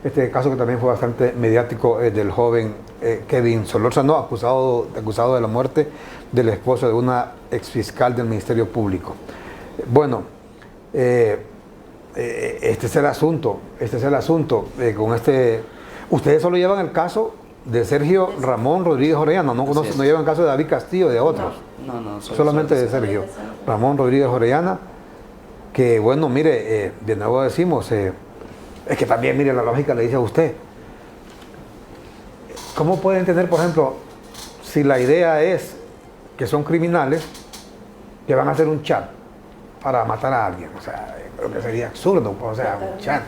Este caso que también fue bastante mediático, del joven Kevin Solórzano, acusado de la muerte del esposo de una exfiscal del Ministerio Público. Bueno, este es el asunto. Ustedes solo llevan el caso de Sergio Ramón Rodríguez Orellana, no llevan el caso de David Castillo y de otros. No, solamente de Sergio Ramón Rodríguez Orellana, que bueno, mire, de nuevo decimos, es que también, mire, la lógica le dice a usted, ¿cómo puede entender, por ejemplo, si la idea es que son criminales que van a hacer un chat para matar a alguien? O sea, creo que sería absurdo, o sea, un chat,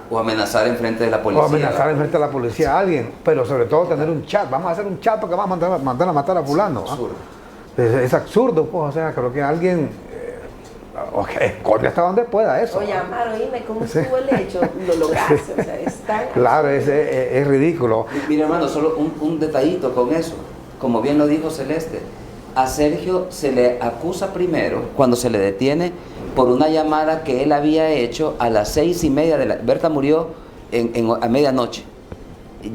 o amenazar en frente de la policía. O amenazar en frente de la policía a alguien, pero sobre todo tener un chat. Vamos a hacer un chat porque vamos a mandar a matar a fulano. Absurdo. Es absurdo, pues, o sea, creo que alguien corre hasta donde pueda eso. O llamar, oíme, ¿cómo estuvo el hecho? Lo lograste, o sea, es tan... Claro, es ridículo. Mira, hermano, solo un detallito con eso. Como bien lo dijo Celeste, a Sergio se le acusa primero, cuando se le detiene, por una llamada que él había hecho a las 6:30 de la... Berta murió a medianoche.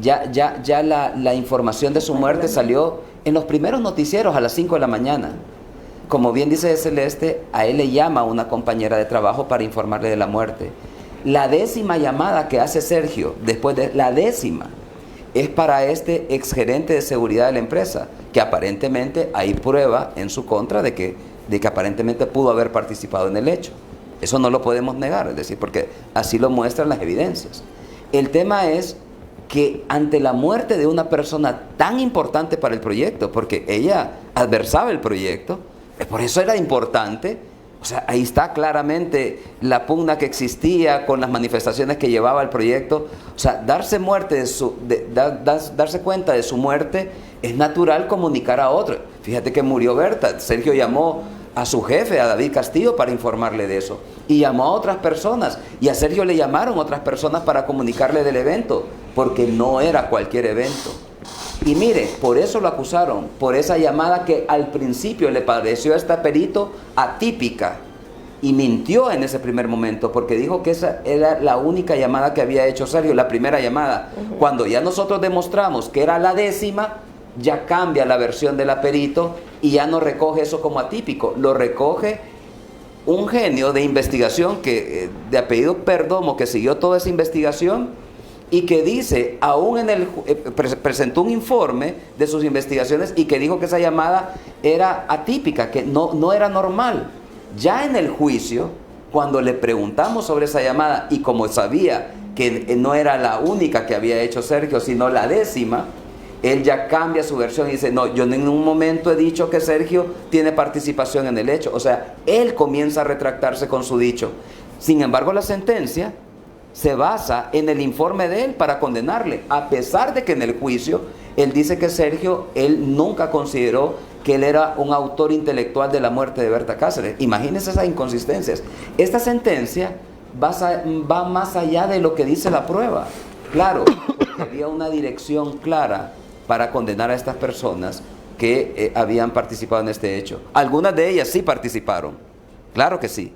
Ya la información de su muerte salió en los primeros noticieros a las 5 de la mañana. Como bien dice Celeste, a él le llama una compañera de trabajo para informarle de la muerte. La 10ª llamada que hace Sergio, después de la 10ª, es para este exgerente de seguridad de la empresa, que aparentemente hay prueba en su contra de que aparentemente pudo haber participado en el hecho. Eso no lo podemos negar, es decir, porque así lo muestran las evidencias. El tema es que ante la muerte de una persona tan importante para el proyecto, porque ella adversaba el proyecto, por eso era importante, o sea, ahí está claramente la pugna que existía con las manifestaciones que llevaba el proyecto. O sea, darse cuenta de su muerte es natural comunicar a otro. Fíjate que murió Berta, Sergio llamó a su jefe, a David Castillo, para informarle de eso. Y llamó a otras personas. Y a Sergio le llamaron otras personas para comunicarle del evento, porque no era cualquier evento. Y mire, por eso lo acusaron, por esa llamada que al principio le pareció a este perito atípica. Y mintió en ese primer momento, porque dijo que esa era la única llamada que había hecho Sergio, la primera llamada. Cuando ya nosotros demostramos que era la 10ª, ya cambia la versión del perito y ya no recoge eso como atípico, lo recoge un genio de investigación que, de apellido Perdomo, que siguió toda esa investigación y que dice, aún en el presentó un informe de sus investigaciones y que dijo que esa llamada era atípica, que no era normal. Ya en el juicio, cuando le preguntamos sobre esa llamada y como sabía que no era la única que había hecho Sergio, sino la 10ª, él ya cambia su versión y dice, no, yo en ningún momento he dicho que Sergio tiene participación en el hecho. O sea, él comienza a retractarse con su dicho. Sin embargo, la sentencia se basa en el informe de él para condenarle, a pesar de que en el juicio él dice que Sergio, él nunca consideró que él era un autor intelectual de la muerte de Berta Cáceres. Imagínense esas inconsistencias. Esta sentencia va más allá de lo que dice la prueba. Claro, porque había una dirección clara para condenar a estas personas que habían participado en este hecho. Algunas de ellas sí participaron, claro que sí,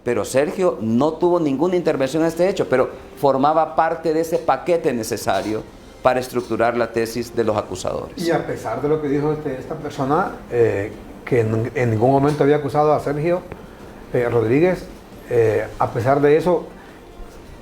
pero Sergio no tuvo ninguna intervención en este hecho, pero formaba parte de ese paquete necesario para estructurar la tesis de los acusadores. Y a pesar de lo que dijo esta persona, que en ningún momento había acusado a Sergio Rodríguez, a pesar de eso,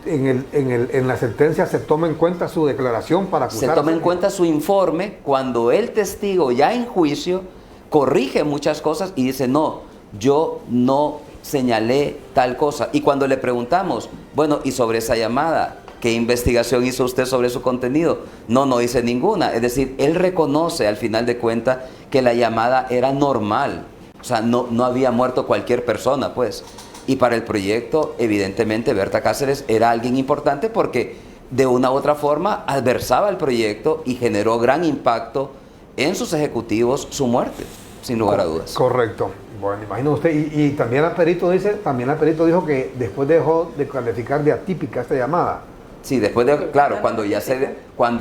en la sentencia se toma en cuenta su declaración para acusar. Se toma en cuenta su informe cuando el testigo ya en juicio corrige muchas cosas y dice, no, yo no señalé tal cosa. Y cuando le preguntamos, bueno, ¿y sobre esa llamada? ¿Qué investigación hizo usted sobre su contenido? No hice ninguna. Es decir, él reconoce al final de cuentas que la llamada era normal. O sea, no había muerto cualquier persona, pues. Y para el proyecto, evidentemente, Berta Cáceres era alguien importante porque de una u otra forma adversaba el proyecto y generó gran impacto en sus ejecutivos su muerte, sin lugar a dudas. Correcto. Bueno, imagino usted, y también el perito dijo que después dejó de calificar de atípica esta llamada. Sí, después de, claro, cuando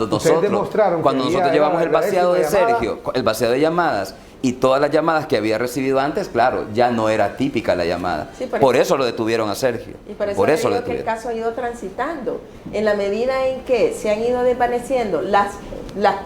nosotros llevamos el vaciado de Sergio, el vaciado de llamadas y todas las llamadas que había recibido antes, claro, ya no era típica la llamada. Sí, por eso lo detuvieron a Sergio. Y por eso digo que el caso ha ido transitando. En la medida en que se han ido desvaneciendo las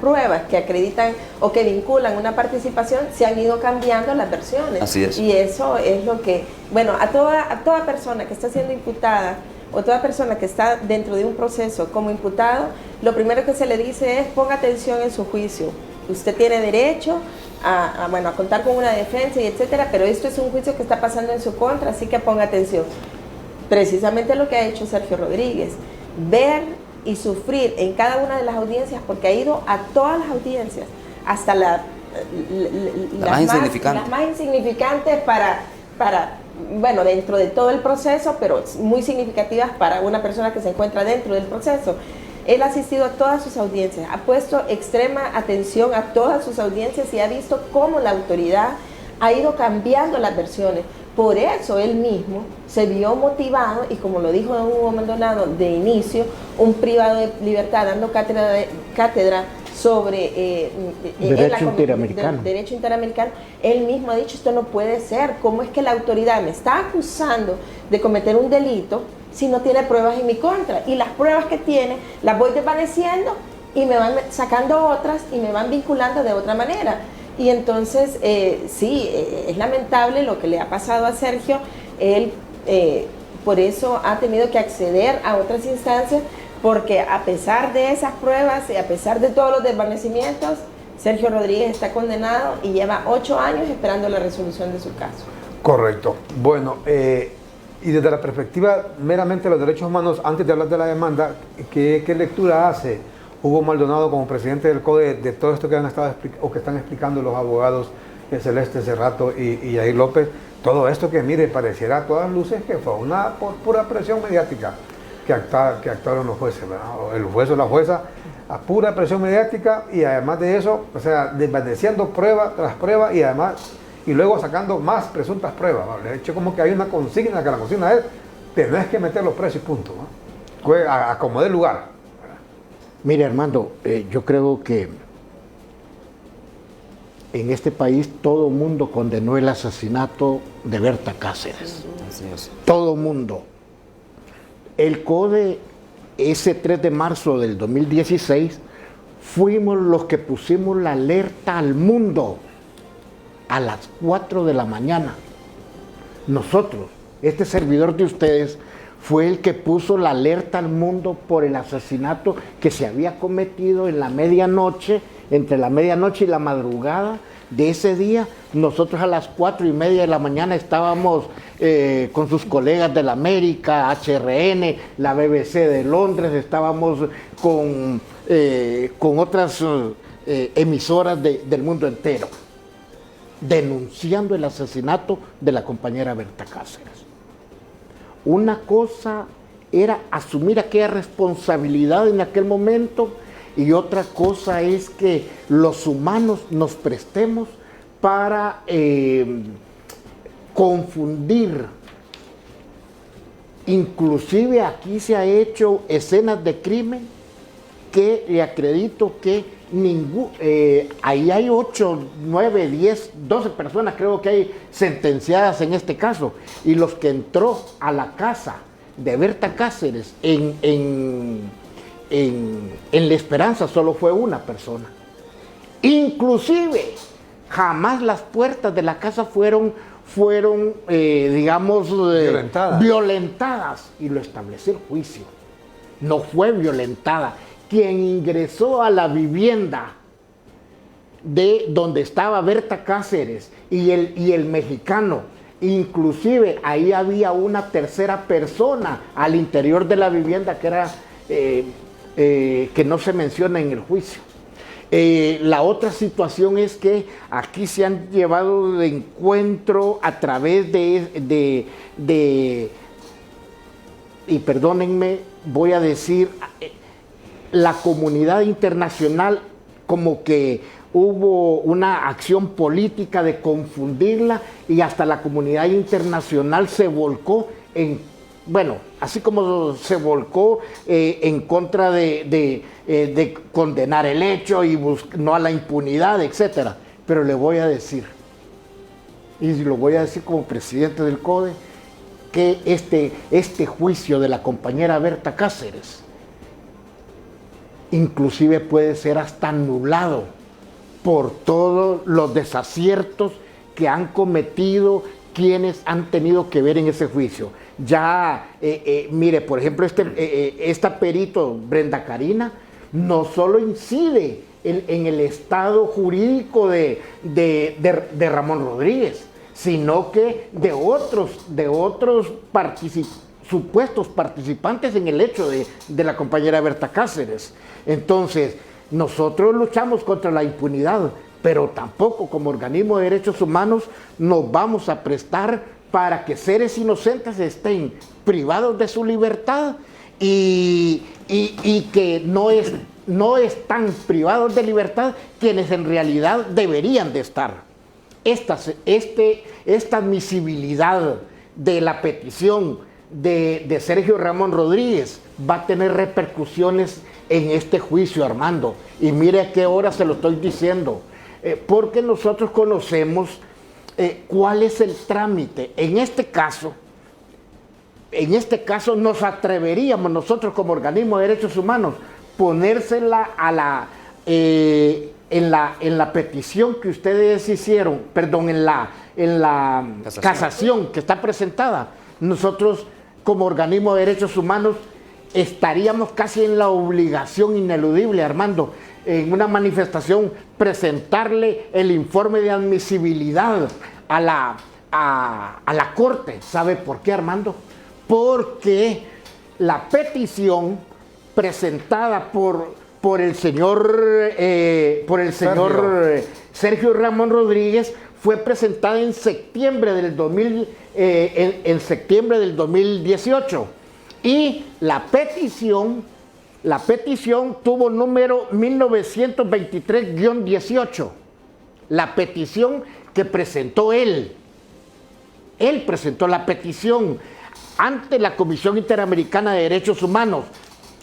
pruebas que acreditan o que vinculan una participación, se han ido cambiando las versiones. Así es. Y eso es lo que, bueno, a toda persona que está siendo imputada o toda persona que está dentro de un proceso como imputado, lo primero que se le dice es ponga atención en su juicio. Usted tiene derecho a contar con una defensa y etcétera, pero esto es un juicio que está pasando en su contra, así que ponga atención. Precisamente lo que ha hecho Sergio Rodríguez, ver y sufrir en cada una de las audiencias, porque ha ido a todas las audiencias, hasta las más insignificantes para bueno, dentro de todo el proceso, pero muy significativas para una persona que se encuentra dentro del proceso. Él ha asistido a todas sus audiencias, ha puesto extrema atención a todas sus audiencias y ha visto cómo la autoridad ha ido cambiando las versiones. Por eso él mismo se vio motivado y, como lo dijo don Hugo Maldonado de inicio, un privado de libertad dando cátedra sobre derecho interamericano. Él mismo ha dicho, esto no puede ser, ¿cómo es que la autoridad me está acusando de cometer un delito si no tiene pruebas en mi contra? Y las pruebas que tiene las voy desvaneciendo y me van sacando otras y me van vinculando de otra manera. Y entonces, sí, es lamentable lo que le ha pasado a Sergio. Él por eso ha tenido que acceder a otras instancias, porque a pesar de esas pruebas y a pesar de todos los desvanecimientos, Sergio Rodríguez está condenado y lleva 8 años esperando la resolución de su caso. Correcto. Bueno, Y desde la perspectiva meramente de los derechos humanos, antes de hablar de la demanda, ¿qué lectura hace Hugo Maldonado como presidente del CODE de todo esto que han estado o que están explicando los abogados Celeste Cerrato y Yair López? Todo esto que, mire, pareciera a todas luces que fue una pura presión mediática que actuaron los jueces, ¿verdad? O el juez o la jueza, a pura presión mediática, y además de eso, o sea, desvaneciendo prueba tras prueba y además, y luego sacando más presuntas pruebas, ¿vale? De hecho, como que hay una consigna, que la consigna es, tenés que meter los precios, punto, ¿no? A como dé lugar. Mire, Armando, yo creo que en este país todo el mundo condenó el asesinato de Berta Cáceres. Así es. Todo el mundo. El CODE, ese 3 de marzo del 2016, fuimos los que pusimos la alerta al mundo a las 4 de la mañana. Nosotros, este servidor de ustedes, fue el que puso la alerta al mundo por el asesinato que se había cometido en la medianoche, entre la medianoche y la madrugada de ese día. Nosotros a las 4:30 de la mañana estábamos con sus colegas de la América, HRN, la BBC de Londres, estábamos con otras emisoras del mundo entero, denunciando el asesinato de la compañera Berta Cáceres. Una cosa era asumir aquella responsabilidad en aquel momento, y otra cosa es que los humanos nos prestemos para confundir. Inclusive aquí se ha hecho escenas de crimen que le acredito que ahí hay 8, 9, 10, 12 personas creo que hay sentenciadas en este caso, y los que entró a la casa de Berta Cáceres en La Esperanza solo fue una persona. Inclusive jamás las puertas de la casa fueron violentadas, y lo estableció el juicio. No fue violentada. Quien ingresó a la vivienda de donde estaba Berta Cáceres y el mexicano, inclusive ahí había una tercera persona al interior de la vivienda que era que no se menciona en el juicio. La otra situación es que aquí se han llevado de encuentro a través y perdónenme, voy a decir, la comunidad internacional, como que hubo una acción política de confundirla, y hasta la comunidad internacional se volcó así como se volcó en contra de condenar el hecho y no a la impunidad, etcétera. Pero le voy a decir, y lo voy a decir como presidente del CODE, que este juicio de la compañera Berta Cáceres inclusive puede ser hasta anulado por todos los desaciertos que han cometido quienes han tenido que ver en ese juicio. Ya, mire, por ejemplo, esta perito, Brenda Karina, no solo incide en el estado jurídico de Ramón Rodríguez, sino que de otros supuestos participantes en el hecho de la compañera Berta Cáceres. Entonces, nosotros luchamos contra la impunidad, pero tampoco como organismo de derechos humanos nos vamos a prestar para que seres inocentes estén privados de su libertad y que no están privados de libertad quienes en realidad deberían de estar. Esta admisibilidad de la petición de Sergio Ramón Rodríguez va a tener repercusiones en este juicio, Armando. Y mire a qué hora se lo estoy diciendo, porque nosotros conocemos cuál es el trámite. En este caso nos atreveríamos nosotros como organismo de derechos humanos ponérsela en la petición que ustedes hicieron, perdón, en la casación que está presentada. Nosotros como organismo de derechos humanos estaríamos casi en la obligación ineludible, Armando, en una manifestación presentarle el informe de admisibilidad a la Corte. ¿Sabe por qué, Armando? porque la petición presentada por el señor Sergio Ramón Rodríguez fue presentada en septiembre del 2018 y la petición tuvo número 1923-18. La petición que presentó él presentó la petición ante la Comisión Interamericana de Derechos Humanos.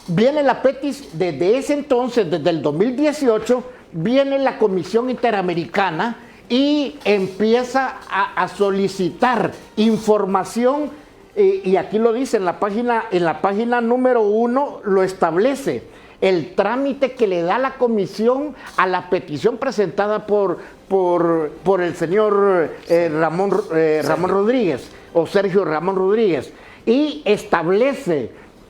Viene la petición, desde ese entonces, desde el 2018, viene la Comisión Interamericana y empieza a solicitar información, y aquí lo dice en la página número 1, lo establece, el trámite que le da la comisión a la petición presentada por el señor Ramón Rodríguez, o Sergio Ramón Rodríguez, y establece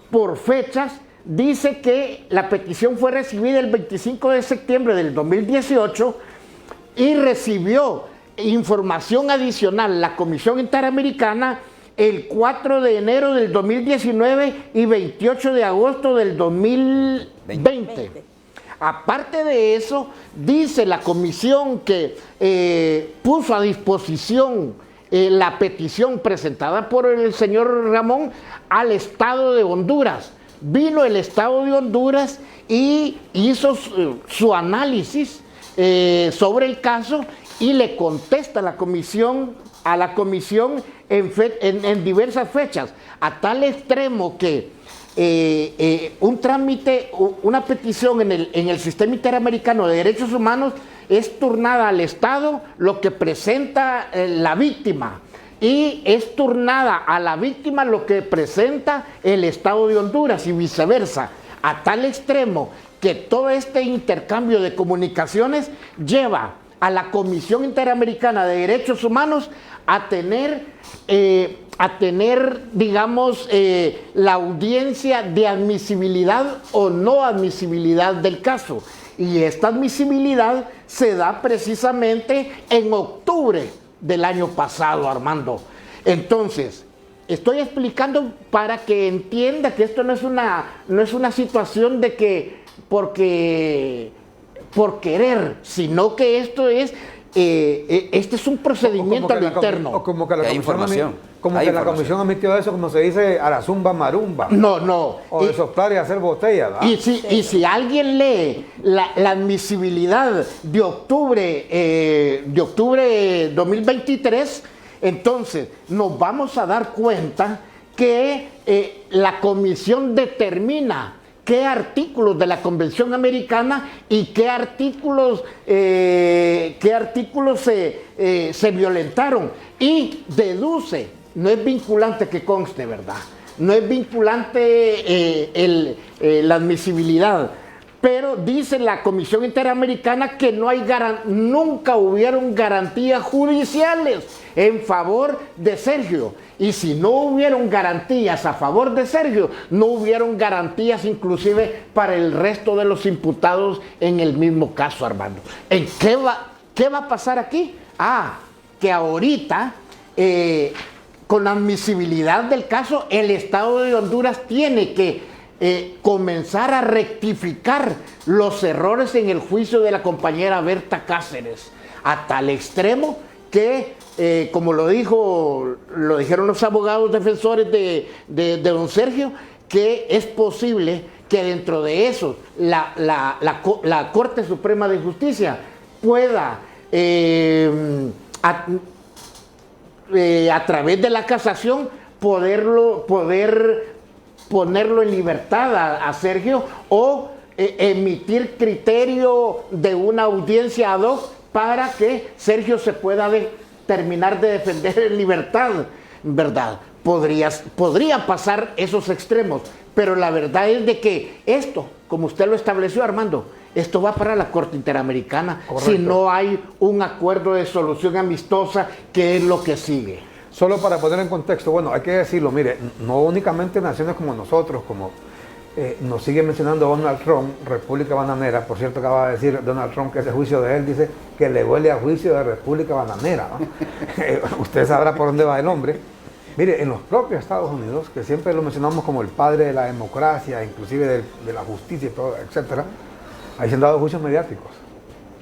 por fechas. Dice que la petición fue recibida el 25 de septiembre del 2018 y recibió información adicional la Comisión Interamericana el 4 de enero del 2019 y 28 de agosto del 2020. Aparte de eso, dice la comisión que puso a disposición la petición presentada por el señor Ramón al Estado de Honduras. Vino el Estado de Honduras y hizo su análisis sobre el caso y le contesta a la comisión en diversas fechas, a tal extremo que un trámite, una petición en el Sistema Interamericano de Derechos Humanos es turnada al Estado lo que presenta la víctima, y es turnada a la víctima lo que presenta el Estado de Honduras y viceversa, a tal extremo que todo este intercambio de comunicaciones lleva a la Comisión Interamericana de Derechos Humanos a tener, digamos, la audiencia de admisibilidad o no admisibilidad del caso. Y esta admisibilidad se da precisamente en octubre del año pasado, Armando. Entonces, estoy explicando para que entienda que esto no es una situación de que por querer, sino que esto es este es un procedimiento a lo interno. Como que la comisión emitió eso, como se dice, a la zumba marumba. No. O de soplar y hacer botella, ¿verdad? Y si alguien lee la admisibilidad de octubre 2023, entonces nos vamos a dar cuenta que la comisión determina qué artículos de la Convención Americana y qué artículos se violentaron, y deduce, no es vinculante que conste, ¿verdad? No es vinculante la admisibilidad, pero dice la Comisión Interamericana que nunca hubieron garantías judiciales en favor de Sergio. Y si no hubieron garantías a favor de Sergio, no hubieron garantías inclusive para el resto de los imputados en el mismo caso, Armando. ¿Qué va a pasar aquí? Que ahorita, con la admisibilidad del caso, el Estado de Honduras tiene que comenzar a rectificar los errores en el juicio de la compañera Berta Cáceres, a tal extremo que, como lo dijeron los abogados defensores de don Sergio, que es posible que dentro de eso la Corte Suprema de Justicia pueda, a través de la casación, poder ponerlo en libertad a Sergio, o emitir criterio de una audiencia ad hoc para que Sergio se pueda terminar de defender en libertad, ¿verdad? Podría pasar esos extremos, pero la verdad es de que esto, como usted lo estableció, Armando, esto va para la Corte Interamericana. Correcto. Si no hay un acuerdo de solución amistosa, que es lo que sigue. Solo para poner en contexto, bueno, hay que decirlo, mire, no únicamente naciones como nosotros, como nos sigue mencionando Donald Trump, República Bananera. Por cierto, acaba de decir Donald Trump que ese juicio de él dice que le huele a juicio de República Bananera, ¿no? Usted sabrá por dónde va el hombre. Mire, en los propios Estados Unidos, que siempre lo mencionamos como el padre de la democracia, inclusive de la justicia y todo, etcétera, ahí se han dado juicios mediáticos.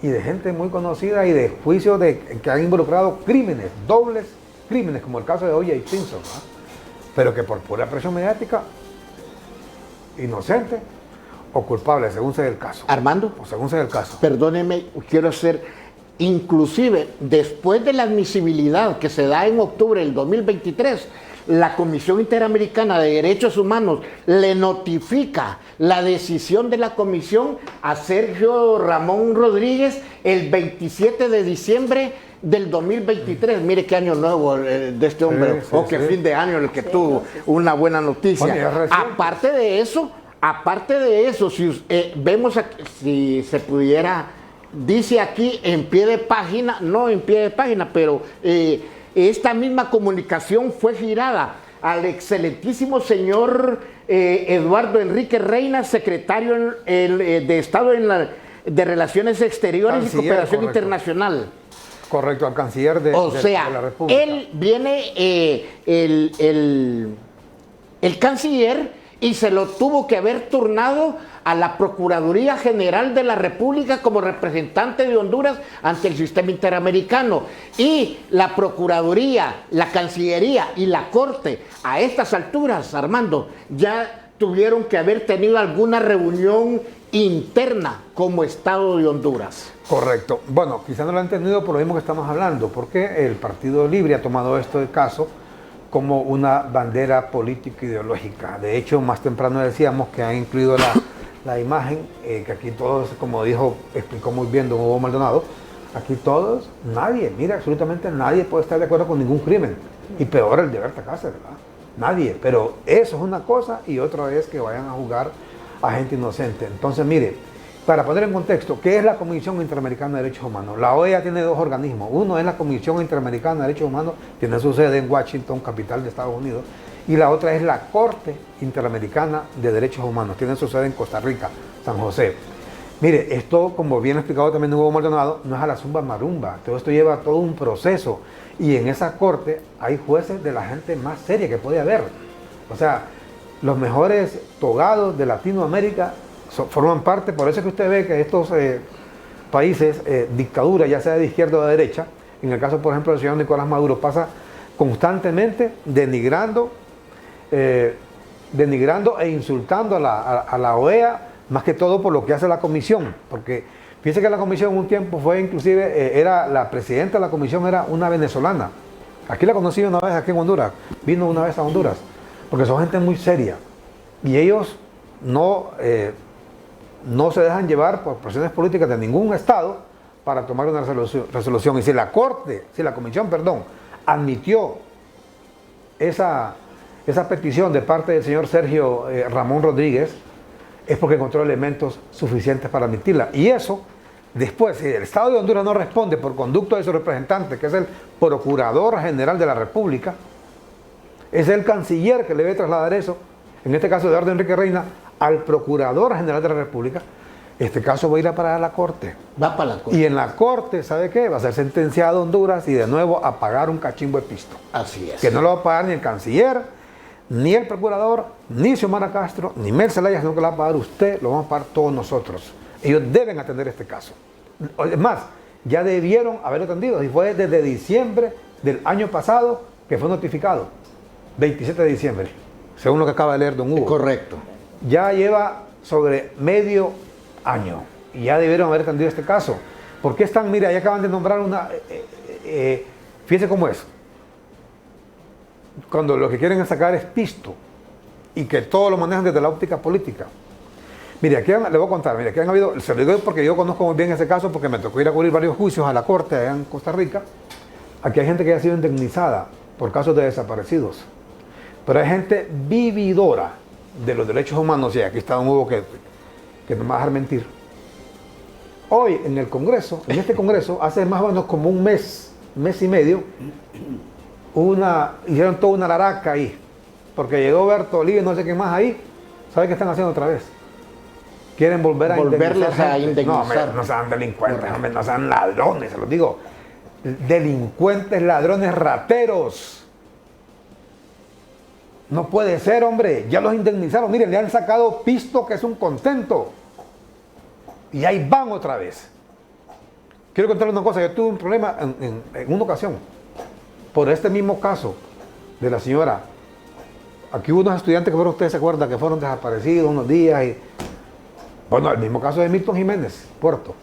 Y de gente muy conocida y de juicios que han involucrado crímenes, dobles crímenes, como el caso de O.J. Simpson, ¿no? Pero que por pura presión mediática, inocente o culpable, según sea el caso. Armando, O según sea el caso. perdóneme, quiero hacer, inclusive después de la admisibilidad que se da en octubre del 2023, la Comisión Interamericana de Derechos Humanos le notifica la decisión de la comisión a Sergio Ramón Rodríguez el 27 de diciembre del 2023. Mire qué año nuevo de este hombre, qué fin de año el que tuvo, una buena noticia. Bueno, aparte de eso, si vemos aquí, si se pudiera, dice aquí en pie de página, no en pie de página, pero esta misma comunicación fue girada al excelentísimo señor Eduardo Enrique Reina, secretario de Estado de Relaciones Exteriores Canciller, y Cooperación correcto. Internacional. Correcto, al canciller de la República. Él viene, el canciller, y se lo tuvo que haber turnado a la Procuraduría General de la República como representante de Honduras ante el sistema interamericano. Y la Procuraduría, la Cancillería y la Corte, a estas alturas, Armando, ya tuvieron que haber tenido alguna reunión interna como Estado de Honduras. Correcto. Bueno, quizá no lo han entendido por lo mismo que estamos hablando, porque el Partido Libre ha tomado esto de caso como una bandera política ideológica. De hecho, más temprano decíamos que han incluido la imagen, que aquí todos, como explicó muy bien don Hugo Maldonado, aquí todos, nadie, mira, absolutamente nadie puede estar de acuerdo con ningún crimen. Y peor el de Berta Cáceres, ¿verdad? Nadie. Pero eso es una cosa y otra es que vayan a juzgar a gente inocente. Entonces, mire, para poner en contexto, ¿qué es la Comisión Interamericana de Derechos Humanos? La OEA tiene dos organismos. Uno es la Comisión Interamericana de Derechos Humanos, tiene su sede en Washington, capital de Estados Unidos, y la otra es la Corte Interamericana de Derechos Humanos, tiene su sede en Costa Rica, San José. Mire, esto, como bien explicado también Hugo Maldonado, no es a la zumba marumba, todo esto lleva todo un proceso, y en esa corte hay jueces de la gente más seria que puede haber. O sea, los mejores togados de Latinoamérica forman parte, por eso es que usted ve que estos países, dictaduras, ya sea de izquierda o de derecha, en el caso, por ejemplo, del señor Nicolás Maduro, pasa constantemente denigrando e insultando a la OEA, más que todo por lo que hace la comisión, porque fíjese que la comisión un tiempo fue inclusive, era la presidenta de la comisión era una venezolana. Aquí la conocí una vez aquí en Honduras, vino una vez a Honduras, porque son gente muy seria, y ellos no se dejan llevar por presiones políticas de ningún estado para tomar una resolución. Y si la comisión, admitió esa petición de parte del señor Sergio Ramón Rodríguez, es porque encontró elementos suficientes para admitirla. Y eso, después, si el Estado de Honduras no responde por conducto de su representante, que es el Procurador General de la República, es el canciller que le debe trasladar eso, en este caso Eduardo Enrique Reina, al Procurador General de la República. Este caso va a ir a parar a la Corte. Va para la Corte. Y en la Corte, ¿sabe qué? Va a ser sentenciado Honduras y de nuevo a pagar un cachimbo de pisto. Así es. Que no lo va a pagar ni el canciller, ni el procurador, ni Xiomara Castro, ni Mel Zelaya, sino que lo va a pagar usted, lo vamos a pagar todos nosotros. Ellos deben atender este caso. Es más, ya debieron haberlo atendido. Y fue desde diciembre del año pasado que fue notificado. 27 de diciembre, según lo que acaba de leer don Hugo. Correcto. Ya lleva sobre medio año y ya debieron haber atendido este caso. ¿Por qué están? Mira, ya acaban de nombrar una... fíjense cómo es. Cuando lo que quieren es sacar es pisto y que todo lo manejan desde la óptica política. Mire, aquí le voy a contar, mire, aquí han habido, se lo digo porque yo conozco muy bien ese caso porque me tocó ir a cubrir varios juicios a la corte allá en Costa Rica. Aquí hay gente que ha sido indemnizada por casos de desaparecidos. Pero hay gente vividora de los derechos humanos, y aquí está un Hugo que no me va a dejar mentir. Hoy en el Congreso, en este Congreso, hace más o menos como un mes y medio, hicieron toda una laraca ahí, porque llegó Berto Olive y no sé qué más ahí. ¿Sabe qué están haciendo otra vez? Quieren volverles a indemnizar. No sean delincuentes, hombre, no sean ladrones, se los digo. Delincuentes, ladrones, rateros. No puede ser, hombre. Ya los indemnizaron. Miren, le han sacado pisto, que es un contento. Y ahí van otra vez. Quiero contarles una cosa. Yo tuve un problema en una ocasión. Por este mismo caso de la señora. Aquí hubo unos estudiantes que fueron, ustedes se acuerdan, que fueron desaparecidos unos días. Y, bueno, el mismo caso de Milton Jiménez, Puerto.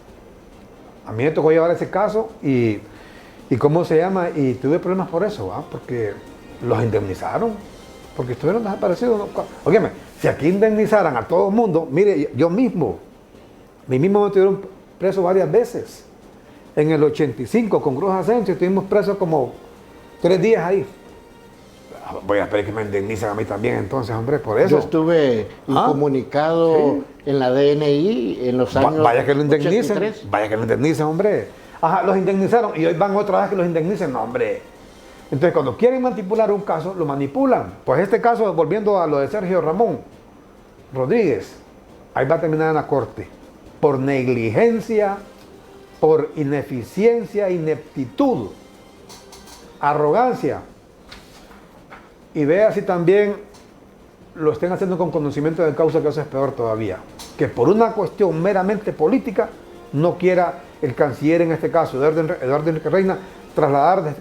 A mí me tocó llevar ese caso y ¿cómo se llama? Y tuve problemas por eso, ¿va? Porque los indemnizaron, porque estuvieron desaparecidos. Óyeme, si aquí indemnizaran a todo el mundo, mire, yo mismo, me tuvieron preso varias veces. En el 85 con Cruz Asensio estuvimos presos como 3 días ahí. Voy a esperar que me indemnicen a mí también entonces, hombre, por eso. Yo estuve incomunicado en la DNI en los años Vaya que lo indemnicen, 83. vaya que lo indemnicen, hombre. Ajá, los indemnizaron y hoy van otra vez que los indemnicen, no, hombre. Entonces, cuando quieren manipular un caso, lo manipulan. Pues este caso, volviendo a lo de Sergio Ramón Rodríguez, ahí va a terminar en la corte. Por negligencia, por ineficiencia, ineptitud, arrogancia. Y vea si también lo estén haciendo con conocimiento de causa, que eso es peor todavía. Que por una cuestión meramente política no quiera el canciller, en este caso, Eduardo Enrique Reina, trasladar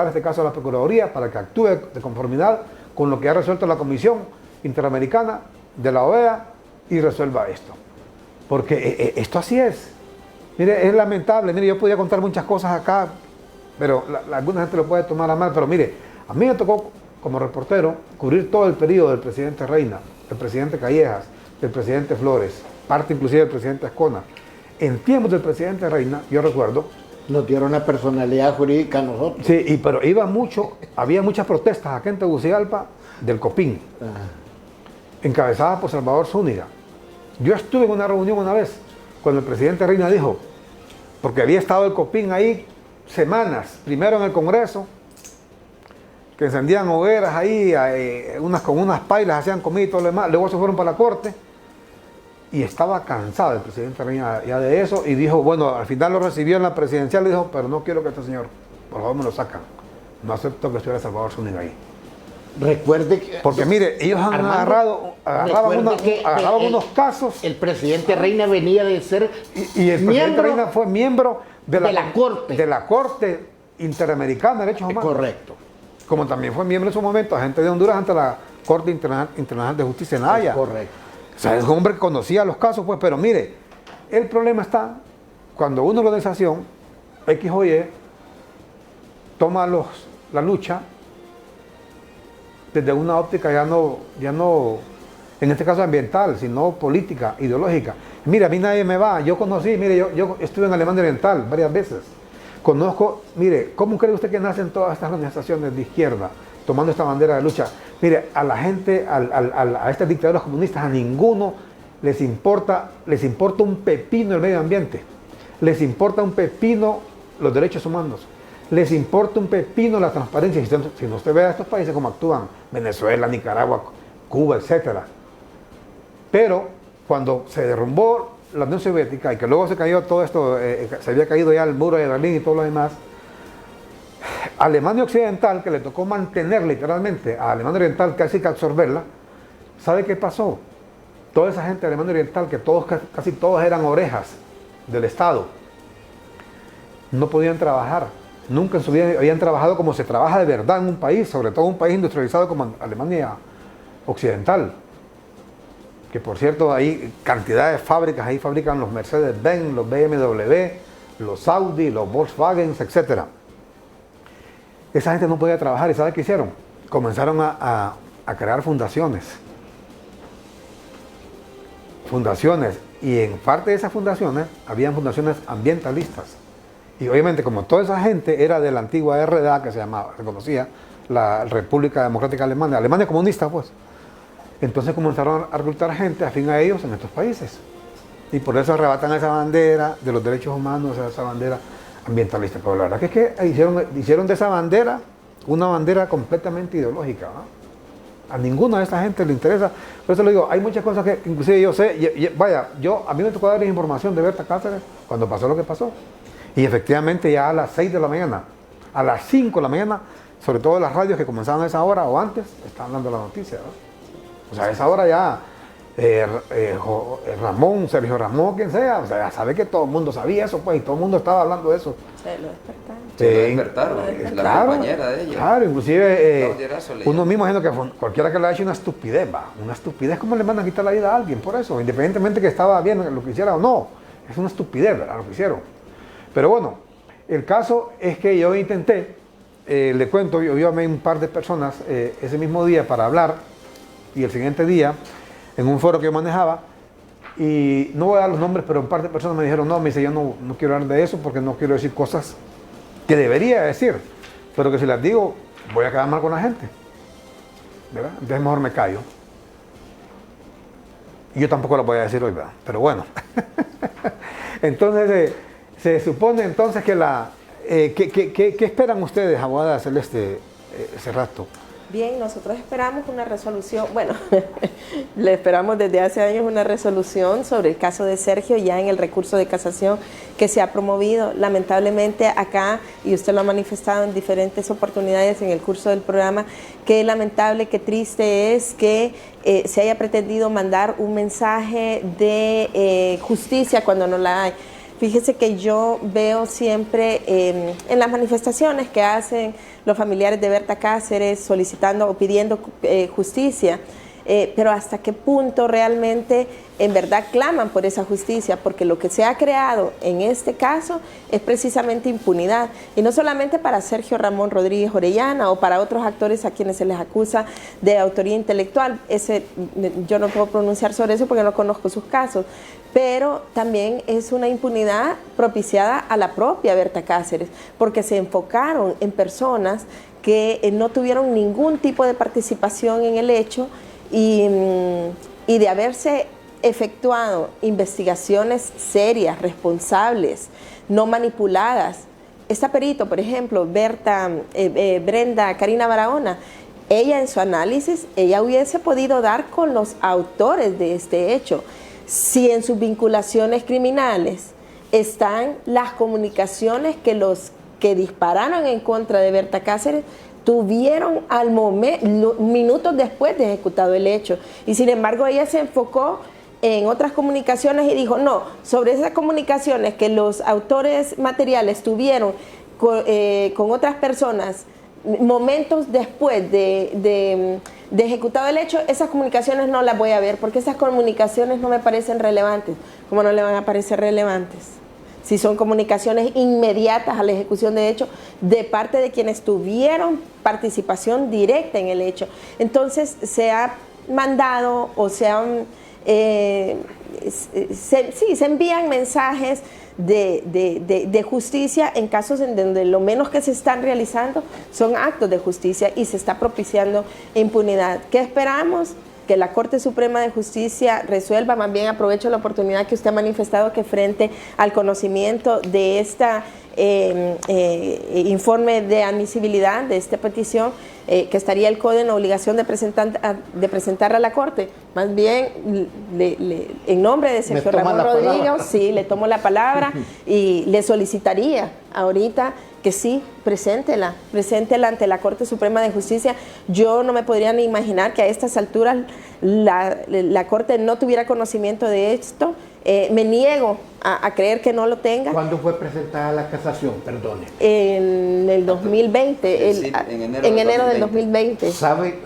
este caso a la Procuraduría para que actúe de conformidad con lo que ha resuelto la Comisión Interamericana de la OEA y resuelva esto. Porque esto así es. Mire, es lamentable. Mire, yo podía contar muchas cosas acá, pero alguna gente lo puede tomar a mal. Pero mire, a mí me tocó como reportero cubrir todo el periodo del presidente Reina, del presidente Callejas, del presidente Flores, parte inclusive del presidente Ascona. En tiempos del presidente Reina, yo recuerdo... Nos dieron una personalidad jurídica a nosotros. Sí, pero había muchas protestas acá en Tegucigalpa del COPIN, encabezadas por Salvador Zúñiga. Yo estuve en una reunión una vez, cuando el presidente Reina dijo, porque había estado el COPIN ahí semanas, primero en el Congreso, que encendían hogueras ahí, con unas pailas, hacían comida y todo lo demás, luego se fueron para la corte, y estaba cansado el presidente Reina ya de eso, y dijo, bueno, al final lo recibió en la presidencial, y dijo, pero no quiero que este señor, por favor me lo sacan, no acepto que estuviera Salvador Zúñiga ahí. Recuerde que... Porque mire, ellos han agarraban unos casos. El presidente Reina venía de ser Y el presidente Reina fue miembro de la Corte Interamericana de Derechos Humanos. Correcto. Como también fue miembro en su momento, agente de Honduras ante la Corte Internacional de Justicia en La Haya. Correcto. O sea, es un hombre que conocía los casos, pues, pero mire, el problema está cuando una organización, X o Y, toma la lucha desde una óptica ya no, en este caso ambiental, sino política, ideológica. Mira, a mí nadie me va, yo conocí, mire, yo estuve en Alemania Oriental varias veces. Conozco, mire, ¿cómo cree usted que nacen todas estas organizaciones de izquierda tomando esta bandera de lucha? Mire, a la gente, a estas dictaduras comunistas, a ninguno les importa un pepino el medio ambiente, les importa un pepino los derechos humanos, les importa un pepino la transparencia. Si no usted ve a estos países como actúan, Venezuela, Nicaragua, Cuba, etc. Pero cuando se derrumbó la Unión Soviética y que luego se cayó todo esto, se había caído ya el muro de Berlín y todo lo demás, Alemania Occidental, que le tocó mantener literalmente a Alemania Oriental, casi que absorberla, ¿sabe qué pasó? Toda esa gente de Alemania Oriental, que casi todos eran orejas del Estado, no podían trabajar. Nunca en su vida habían trabajado como se trabaja de verdad en un país, sobre todo un país industrializado como Alemania Occidental. Que por cierto, hay cantidad de fábricas, ahí fabrican los Mercedes-Benz, los BMW, los Audi, los Volkswagen, etc. Esa gente no podía trabajar y ¿sabe qué hicieron? Comenzaron a crear fundaciones. Y en parte de esas fundaciones, habían fundaciones ambientalistas. Y obviamente, como toda esa gente era de la antigua RDA, que se conocía, la República Democrática Alemana, Alemania comunista, pues. Entonces comenzaron a reclutar gente afín a ellos en estos países. Y por eso arrebatan esa bandera de los derechos humanos, esa bandera ambientalista. Pero la verdad que es que hicieron de esa bandera una bandera completamente ideológica, ¿no? A ninguna de esta gente le interesa. Por eso le digo, hay muchas cosas que inclusive yo sé. A mí me tocó darles información de Berta Cáceres cuando pasó lo que pasó. Y efectivamente ya a las 6 de la mañana, a las 5 de la mañana, sobre todo las radios que comenzaban a esa hora o antes, estaban dando la noticia, ¿no? O sea, a esa hora ya Ramón, Sergio Ramón, quien sea, o sea, ya sabe que todo el mundo sabía eso, pues, y todo el mundo estaba hablando de eso. Se lo despertaron. Se lo despertaron, la compañera de ella. Claro, inclusive Claudia Erazo le uno llama. mismo diciendo que cualquiera que le haya hecho una estupidez, va, una estupidez, ¿cómo le mandan a quitar la vida a alguien por eso? Independientemente que estaba bien lo que hiciera o no, es una estupidez, ¿verdad? Lo que hicieron. Pero bueno, el caso es que yo intenté, le cuento, yo llamé a un par de personas ese mismo día para hablar, y el siguiente día, en un foro que yo manejaba, y no voy a dar los nombres, pero un par de personas me dijeron, no, me dice, yo no quiero hablar de eso porque no quiero decir cosas que debería decir, pero que si las digo, voy a quedar mal con la gente, ¿verdad? Entonces mejor me callo. Y yo tampoco lo voy a decir hoy, ¿verdad? Pero bueno. Entonces, se supone entonces que ¿qué esperan ustedes, abogada Celeste Cerrato? Bien, nosotros esperamos una resolución, bueno, le esperamos desde hace años una resolución sobre el caso de Sergio ya en el recurso de casación que se ha promovido. Lamentablemente acá, y usted lo ha manifestado en diferentes oportunidades en el curso del programa, qué lamentable, qué triste es que se haya pretendido mandar un mensaje de justicia cuando no la hay. Fíjese que yo veo siempre en las manifestaciones que hacen los familiares de Berta Cáceres solicitando o pidiendo justicia, pero hasta qué punto realmente en verdad claman por esa justicia, porque lo que se ha creado en este caso es precisamente impunidad, y no solamente para Sergio Ramón Rodríguez Orellana o para otros actores a quienes se les acusa de autoría intelectual. Yo no puedo pronunciar sobre eso porque no conozco sus casos, pero también es una impunidad propiciada a la propia Berta Cáceres, porque se enfocaron en personas que no tuvieron ningún tipo de participación en el hecho, y de haberse efectuado investigaciones serias, responsables, no manipuladas. Esta perito, por ejemplo, Brenda Karina Barahona, ella en su análisis, ella hubiese podido dar con los autores de este hecho. Si en sus vinculaciones criminales están las comunicaciones que los que dispararon en contra de Berta Cáceres tuvieron al momento, minutos después de ejecutado el hecho, y sin embargo ella se enfocó en otras comunicaciones y dijo, no, sobre esas comunicaciones que los autores materiales tuvieron con otras personas momentos después de ejecutado el hecho, esas comunicaciones no las voy a ver porque esas comunicaciones no me parecen relevantes. ¿Cómo no le van a parecer relevantes? Si son comunicaciones inmediatas a la ejecución de hecho de parte de quienes tuvieron participación directa en el hecho. Entonces se ha mandado o se envían mensajes de justicia en casos en donde lo menos que se están realizando son actos de justicia y se está propiciando impunidad. ¿Qué esperamos? Que la Corte Suprema de Justicia resuelva. Más bien aprovecho la oportunidad que usted ha manifestado que frente al conocimiento de esta informe de admisibilidad de esta petición, que estaría el CODE en la obligación de presentarla a la Corte. Más bien, en nombre de Sergio Ramón Rodríguez, sí, le tomo la palabra y le solicitaría ahorita que sí, preséntela ante la Corte Suprema de Justicia. Yo no me podría ni imaginar que a estas alturas la Corte no tuviera conocimiento de esto. Me niego a creer que no lo tenga. ¿Cuándo fue presentada la casación? Perdone. En el 2020, en enero del 2020. ¿Sabe?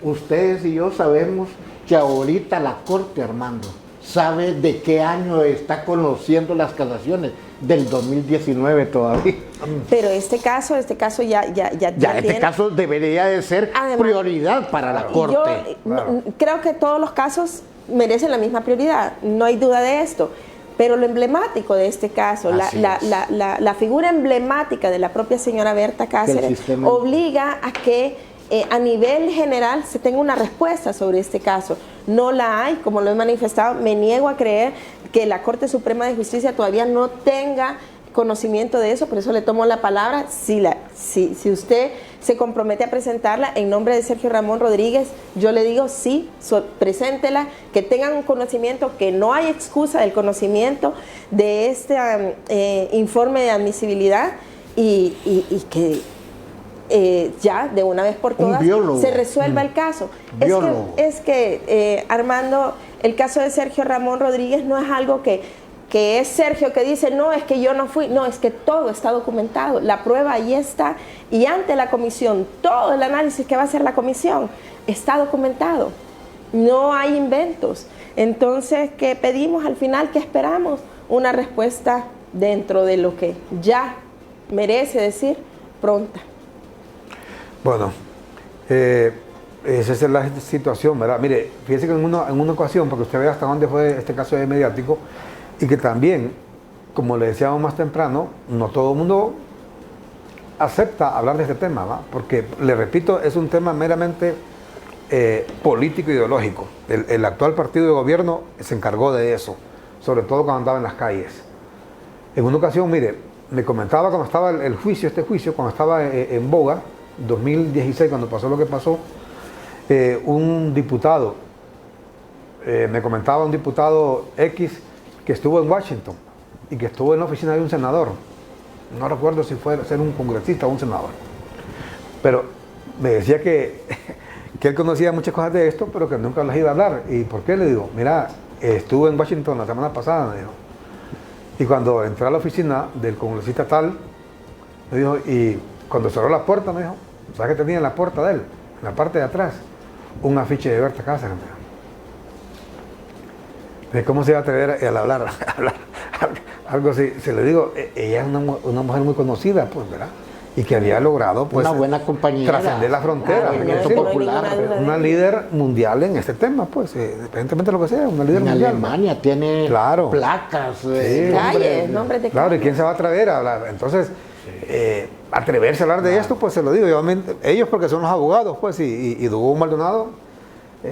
Ustedes y yo sabemos que ahorita la Corte, Armando, sabe de qué año está conociendo las casaciones, del 2019 todavía. Pero este caso ya este caso debería de ser prioridad para la Corte. Yo creo que todos los casos merecen la misma prioridad, no hay duda de esto. Pero lo emblemático de este caso, la figura emblemática de la propia señora Berta Cáceres obliga a que a nivel general se tenga una respuesta sobre este caso. No la hay, como lo he manifestado. Me niego a creer que la Corte Suprema de Justicia todavía no tenga conocimiento de eso, por eso le tomo la palabra. Si usted se compromete a presentarla en nombre de Sergio Ramón Rodríguez, yo le digo sí, preséntela, que tengan un conocimiento, que no hay excusa del conocimiento de este informe de admisibilidad y ya de una vez por todas se resuelva el caso. Es que Armando, el caso de Sergio Ramón Rodríguez no es algo que es Sergio que dice, no, es que yo no fui, no, es que todo está documentado, la prueba ahí está, y ante la comisión, todo el análisis que va a hacer la comisión está documentado, no hay inventos. Entonces, ¿qué pedimos al final? ¿Qué esperamos? Una respuesta dentro de lo que ya merece decir pronta. Bueno, esa es la situación, ¿verdad? Mire, fíjese que en una ocasión, porque usted ve hasta dónde fue este caso de mediático, y que también, como le decíamos más temprano, no todo el mundo acepta hablar de este tema, ¿va? Porque, le repito, es un tema meramente político ideológico. El actual partido de gobierno se encargó de eso, sobre todo cuando andaba en las calles. En una ocasión, mire, me comentaba cuando estaba el juicio, cuando estaba en boga, 2016, cuando pasó lo que pasó, un diputado, me comentaba un diputado X que estuvo en Washington y que estuvo en la oficina de un senador. No recuerdo si fue ser un congresista o un senador. Pero me decía que él conocía muchas cosas de esto, pero que nunca las iba a hablar. ¿Y por qué? Le digo, mira, estuve en Washington la semana pasada, me dijo. Y cuando entré a la oficina del congresista tal, me dijo, y cuando cerró la puerta, me dijo, ¿sabes qué tenía en la puerta de él? En la parte de atrás, un afiche de Berta Cáceres, me dijo. ¿De cómo se iba a atrever a hablar algo así? Se le digo, ella es una mujer muy conocida, pues, ¿verdad? Y que había logrado, pues, una buena compañera, trascender la frontera, una líder mundial en este tema, pues, independientemente de lo que sea, una líder mundial. En Alemania tiene placas, nombres de claro, ¿y quién se va a atrever a hablar? Entonces, atreverse a hablar de esto, pues se lo digo, obviamente, ellos porque son los abogados, pues, y Dubón Maldonado,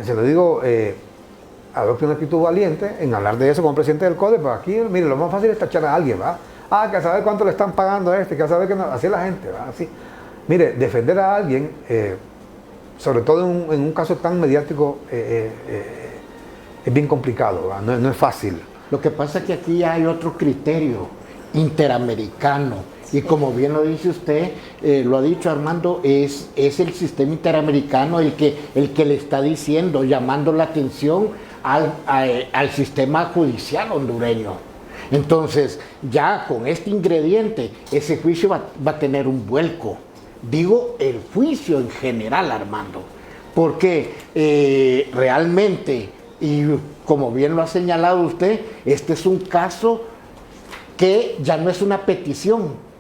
se lo digo, adopte una actitud valiente en hablar de eso como presidente del CODE, pues aquí, mire, lo más fácil es tachar a alguien, ¿va? Que a saber cuánto le están pagando a que a saber que no, así es la gente, ¿va? Así. Mire, defender a alguien, sobre todo en un caso tan mediático, es bien complicado, ¿va? No es fácil. Lo que pasa es que aquí hay otro criterio interamericano, y como bien lo dice usted, lo ha dicho Armando, es el sistema interamericano el que le está diciendo, llamando la atención al sistema judicial hondureño. Entonces, ya con este ingrediente, ese juicio va a tener un vuelco. Digo, el juicio en general, Armando, porque realmente, y como bien lo ha señalado usted, este es un caso que ya no es una petición.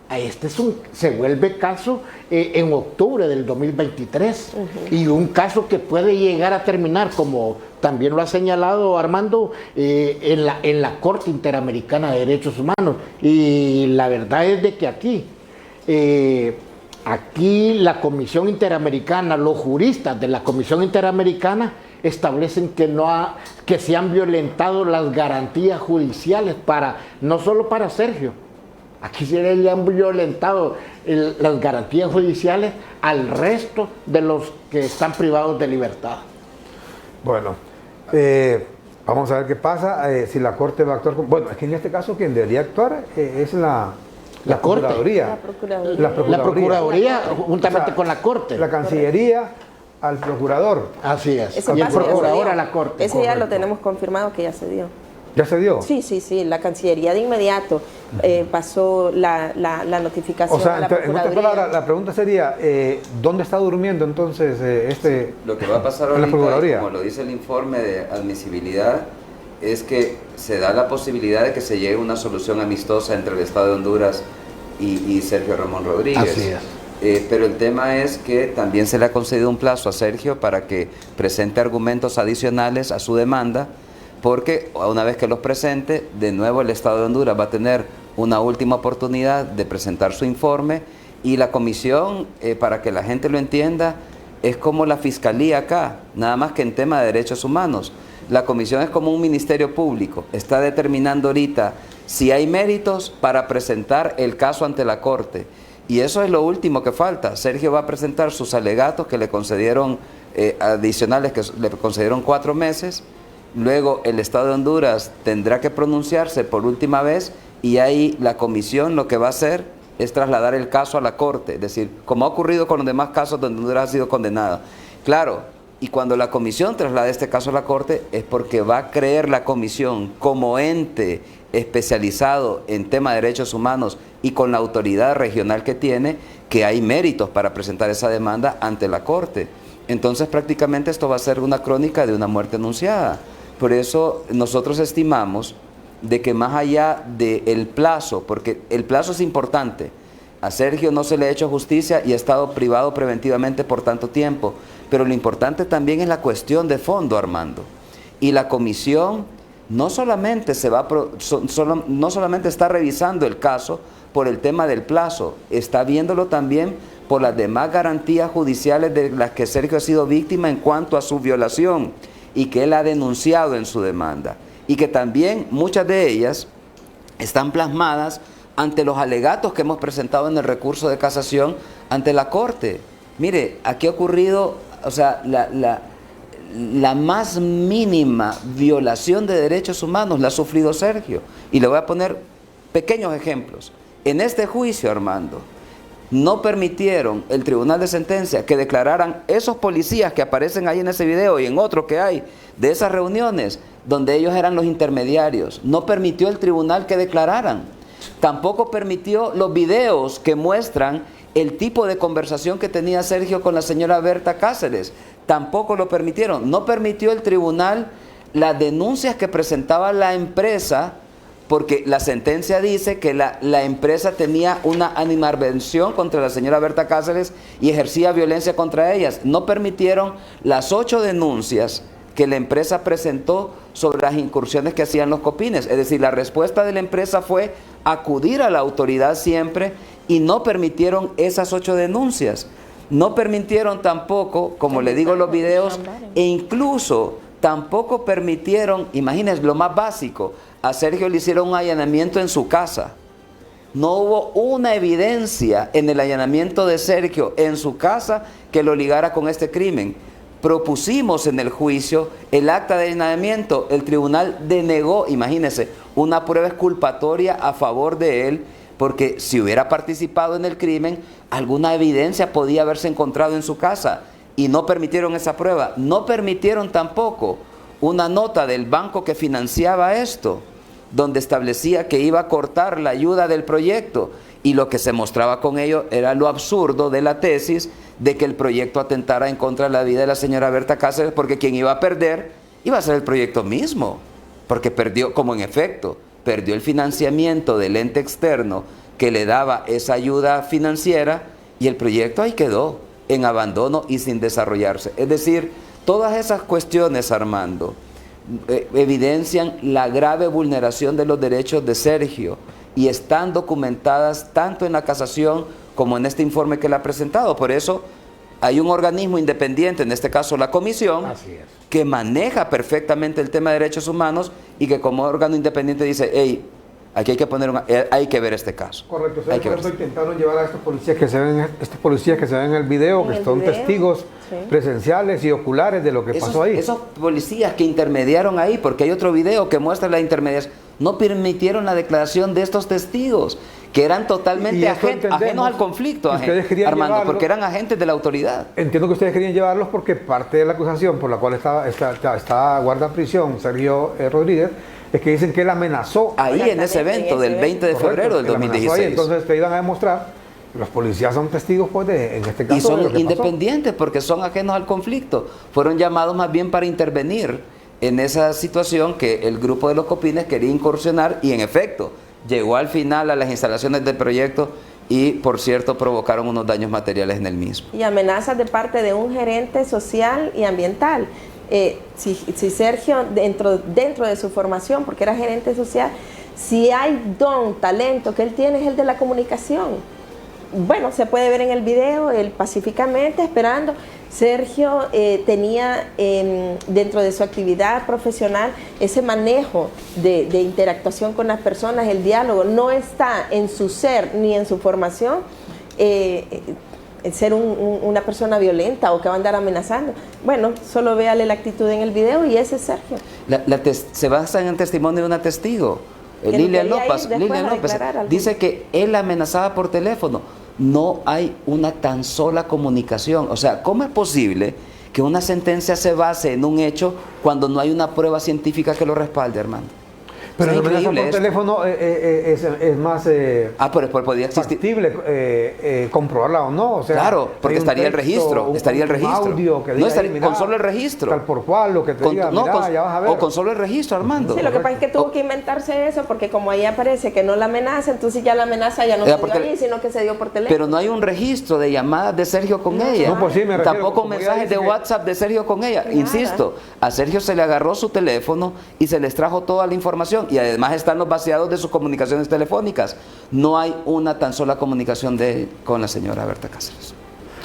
Se vuelve caso en octubre del 2023 y un caso que puede llegar a terminar, como también lo ha señalado Armando, en la Corte Interamericana de Derechos Humanos. Y la verdad es de que aquí la Comisión Interamericana, los juristas de la Comisión Interamericana establecen que se han violentado las garantías judiciales no solo para Sergio. Aquí se le han violentado las garantías judiciales al resto de los que están privados de libertad. Bueno, vamos a ver qué pasa, si la Corte va a actuar. Bueno, es que en este caso quien debería actuar es la Procuraduría. La Procuraduría juntamente con la Corte. La Cancillería al Procurador. Así es. Y el Procurador a la Corte. Ese ya lo tenemos confirmado que ya se dio. ¿Ya se dio? Sí, la Cancillería de inmediato pasó la notificación. O sea, a la en otras palabras, la pregunta sería, ¿dónde está durmiendo entonces Lo que va a pasar ahorita, como lo dice el informe de admisibilidad, es que se da la posibilidad de que se llegue a una solución amistosa entre el Estado de Honduras y Sergio Ramón Rodríguez. Así es. Pero el tema es que también se le ha concedido un plazo a Sergio para que presente argumentos adicionales a su demanda, porque una vez que los presente, de nuevo el Estado de Honduras va a tener una última oportunidad de presentar su informe, y la comisión, para que la gente lo entienda, es como la fiscalía acá, nada más que en tema de derechos humanos. La comisión es como un ministerio público, está determinando ahorita si hay méritos para presentar el caso ante la Corte, y eso es lo último que falta. Sergio va a presentar sus alegatos que le concedieron, adicionales que le concedieron 4 meses, luego el Estado de Honduras tendrá que pronunciarse por última vez, y ahí la comisión lo que va a hacer es trasladar el caso a la corte, es decir, como ha ocurrido con los demás casos donde Honduras ha sido condenado. Claro, y cuando la comisión traslada este caso a la corte es porque va a creer la comisión como ente especializado en tema de derechos humanos y con la autoridad regional que tiene, que hay méritos para presentar esa demanda ante la corte. Entonces prácticamente esto va a ser una crónica de una muerte anunciada. Por eso nosotros estimamos de que más allá del plazo, porque el plazo es importante, a Sergio no se le ha hecho justicia y ha estado privado preventivamente por tanto tiempo, pero lo importante también es la cuestión de fondo, Armando. Y la comisión no solamente, no solamente está revisando el caso por el tema del plazo, está viéndolo también por las demás garantías judiciales de las que Sergio ha sido víctima en cuanto a su violación y que él ha denunciado en su demanda. Y que también muchas de ellas están plasmadas ante los alegatos que hemos presentado en el recurso de casación ante la Corte. Mire, aquí ha ocurrido, o sea, la más mínima violación de derechos humanos la ha sufrido Sergio. Y le voy a poner pequeños ejemplos. En este juicio, Armando, no permitieron el tribunal de sentencia que declararan esos policías que aparecen ahí en ese video y en otro que hay de esas reuniones donde ellos eran los intermediarios. No permitió el tribunal que declararan. Tampoco permitió los videos que muestran el tipo de conversación que tenía Sergio con la señora Berta Cáceres. Tampoco lo permitieron. No permitió el tribunal las denuncias que presentaba la empresa, porque la sentencia dice que la empresa tenía una animadversión contra la señora Berta Cáceres y ejercía violencia contra ellas. No permitieron las 8 denuncias que la empresa presentó sobre las incursiones que hacían los copines. Es decir, la respuesta de la empresa fue acudir a la autoridad siempre y no permitieron esas 8 denuncias. No permitieron tampoco, como le digo en los videos, e incluso tampoco permitieron, imagínense lo más básico, a Sergio le hicieron un allanamiento en su casa. No hubo una evidencia en el allanamiento de Sergio en su casa que lo ligara con este crimen. Propusimos en el juicio el acta de allanamiento, el tribunal denegó, imagínense, una prueba exculpatoria a favor de él, porque si hubiera participado en el crimen, alguna evidencia podía haberse encontrado en su casa, y no permitieron esa prueba. No permitieron tampoco una nota del banco que financiaba esto, donde establecía que iba a cortar la ayuda del proyecto, y lo que se mostraba con ello era lo absurdo de la tesis de que el proyecto atentara en contra de la vida de la señora Berta Cáceres, porque quien iba a perder iba a ser el proyecto mismo, porque perdió, como en efecto, perdió el financiamiento del ente externo que le daba esa ayuda financiera, y el proyecto ahí quedó en abandono y sin desarrollarse. Es decir, todas esas cuestiones, Armando, evidencian la grave vulneración de los derechos de Sergio y están documentadas tanto en la casación como en este informe que le ha presentado. Por eso hay un organismo independiente, en este caso la comisión, que maneja perfectamente el tema de derechos humanos y que como órgano independiente dice, hey, aquí hay que hay que ver este caso. Correcto, ustedes por ejemplo intentaron llevar a estos policías que se ven en el video, que son testigos presenciales y oculares de lo que pasó ahí. Esos policías que intermediaron ahí, porque hay otro video que muestra la intermediación, no permitieron la declaración de estos testigos, que eran totalmente ajenos al conflicto, Armando, porque eran agentes de la autoridad. Entiendo que ustedes querían llevarlos porque parte de la acusación por la cual está guarda en prisión Sergio Rodríguez, es que dicen que él amenazó. Ahí en ese evento del 20 de febrero del 2016. Entonces te iban a demostrar, los policías son testigos pues en este caso. Y son independientes porque son ajenos al conflicto. Fueron llamados más bien para intervenir en esa situación que el grupo de los copines quería incursionar y en efecto llegó al final a las instalaciones del proyecto y por cierto provocaron unos daños materiales en el mismo. Y amenazas de parte de un gerente social y ambiental. Si Sergio dentro de su formación, porque era gerente social, si hay talento que él tiene es el de la comunicación. Bueno, se puede ver en el video, él pacíficamente esperando. Sergio tenía dentro de su actividad profesional ese manejo de interactuación con las personas, el diálogo. No está en su ser ni en su formación ser una persona violenta o que va a andar amenazando. Bueno, solo véale la actitud en el video y ese es Sergio. Se basa en el testimonio de una testigo. Lilian quería ir López, después a declarar algo. dice que él amenazaba por teléfono. No hay una tan sola comunicación. O sea, ¿cómo es posible que una sentencia se base en un hecho cuando no hay una prueba científica que lo respalde, Armando? Pero Es la amenaza increíble por esto. teléfono es más Pero podría existir. factible comprobarla o no. O sea, Claro, porque hay un estaría el texto, registro, estaría el un registro. audio que No diga, estaría- "Hey, mira, con solo el registro. Tal por cual, lo que te diga, mira, ya vas a ver. O con solo el registro, Armando. Sí, lo que pasa es que tuvo que inventarse eso porque como ahí aparece que no la amenaza, entonces ya la amenaza ya no Era se por dio tele- ahí, sino que se dio por teléfono. Pero no hay un registro de llamadas de Sergio con ella. No, pues sí, me refiero, Tampoco como ella mensajes de dice que- WhatsApp de Sergio con ella. Nada. Insisto, a Sergio se le agarró su teléfono y se les trajo toda la información. Y además están los vaciados de sus comunicaciones telefónicas. No hay una tan sola comunicación con la señora Berta Cáceres.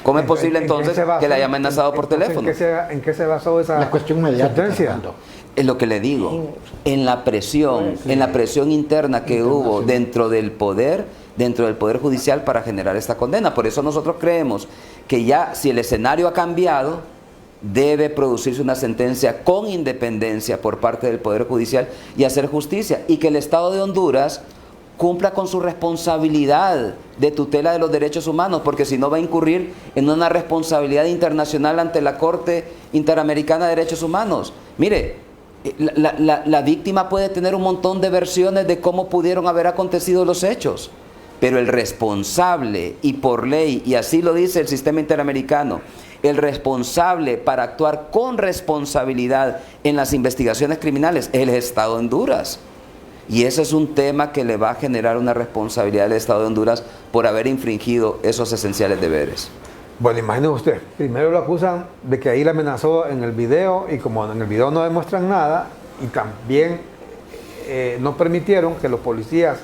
¿Cómo es posible ¿En qué entonces se basó? que la haya amenazado por Entonces, teléfono? ¿En qué se basó esa La cuestión mediática, sentencia? Armando. Es lo que le digo, en la presión interna que hubo dentro del poder judicial para generar esta condena. Por eso nosotros creemos que ya si el escenario ha cambiado, debe producirse una sentencia con independencia por parte del Poder Judicial y hacer justicia, y que el Estado de Honduras cumpla con su responsabilidad de tutela de los derechos humanos, porque si no va a incurrir en una responsabilidad internacional ante la Corte Interamericana de Derechos Humanos. Mire, la víctima puede tener un montón de versiones de cómo pudieron haber acontecido los hechos, pero el responsable, y por ley, y así lo dice el sistema interamericano, el responsable para actuar con responsabilidad en las investigaciones criminales es el Estado de Honduras. Y ese es un tema que le va a generar una responsabilidad al Estado de Honduras por haber infringido esos esenciales deberes. Bueno, imagínese usted, primero lo acusan de que ahí la amenazó en el video, y como en el video no demuestran nada, y también no permitieron que los policías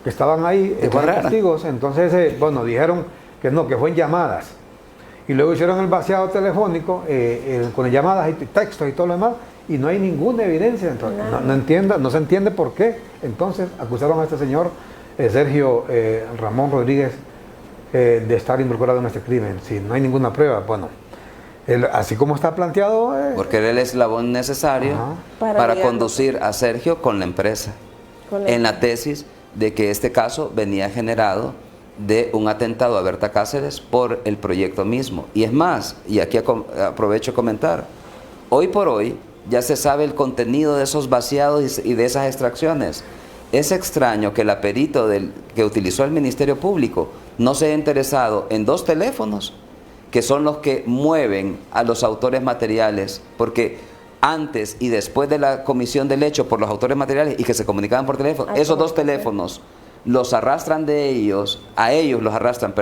que estaban ahí fueran testigos, entonces, bueno, dijeron que no, que fue en llamadas. Y luego hicieron el vaciado telefónico con llamadas y textos y todo lo demás, y no hay ninguna evidencia. Entonces, no se entiende por qué. Entonces acusaron a este señor Sergio Ramón Rodríguez de estar involucrado en este crimen. Si no hay ninguna prueba, bueno, así como está planteado... porque era el eslabón necesario para conducir a Sergio con la empresa, en la tesis de que este caso venía generado de un atentado a Berta Cáceres por el proyecto mismo. Y es más, y aquí aprovecho a comentar, hoy por hoy ya se sabe el contenido de esos vaciados y de esas extracciones. Es extraño que el perito que utilizó el Ministerio Público no se haya interesado en 2 teléfonos, que son los que mueven a los autores materiales, porque antes y después de la comisión del hecho por los autores materiales y que se comunicaban por teléfono, esos 2 teléfonos los arrastran a ellos los arrastran,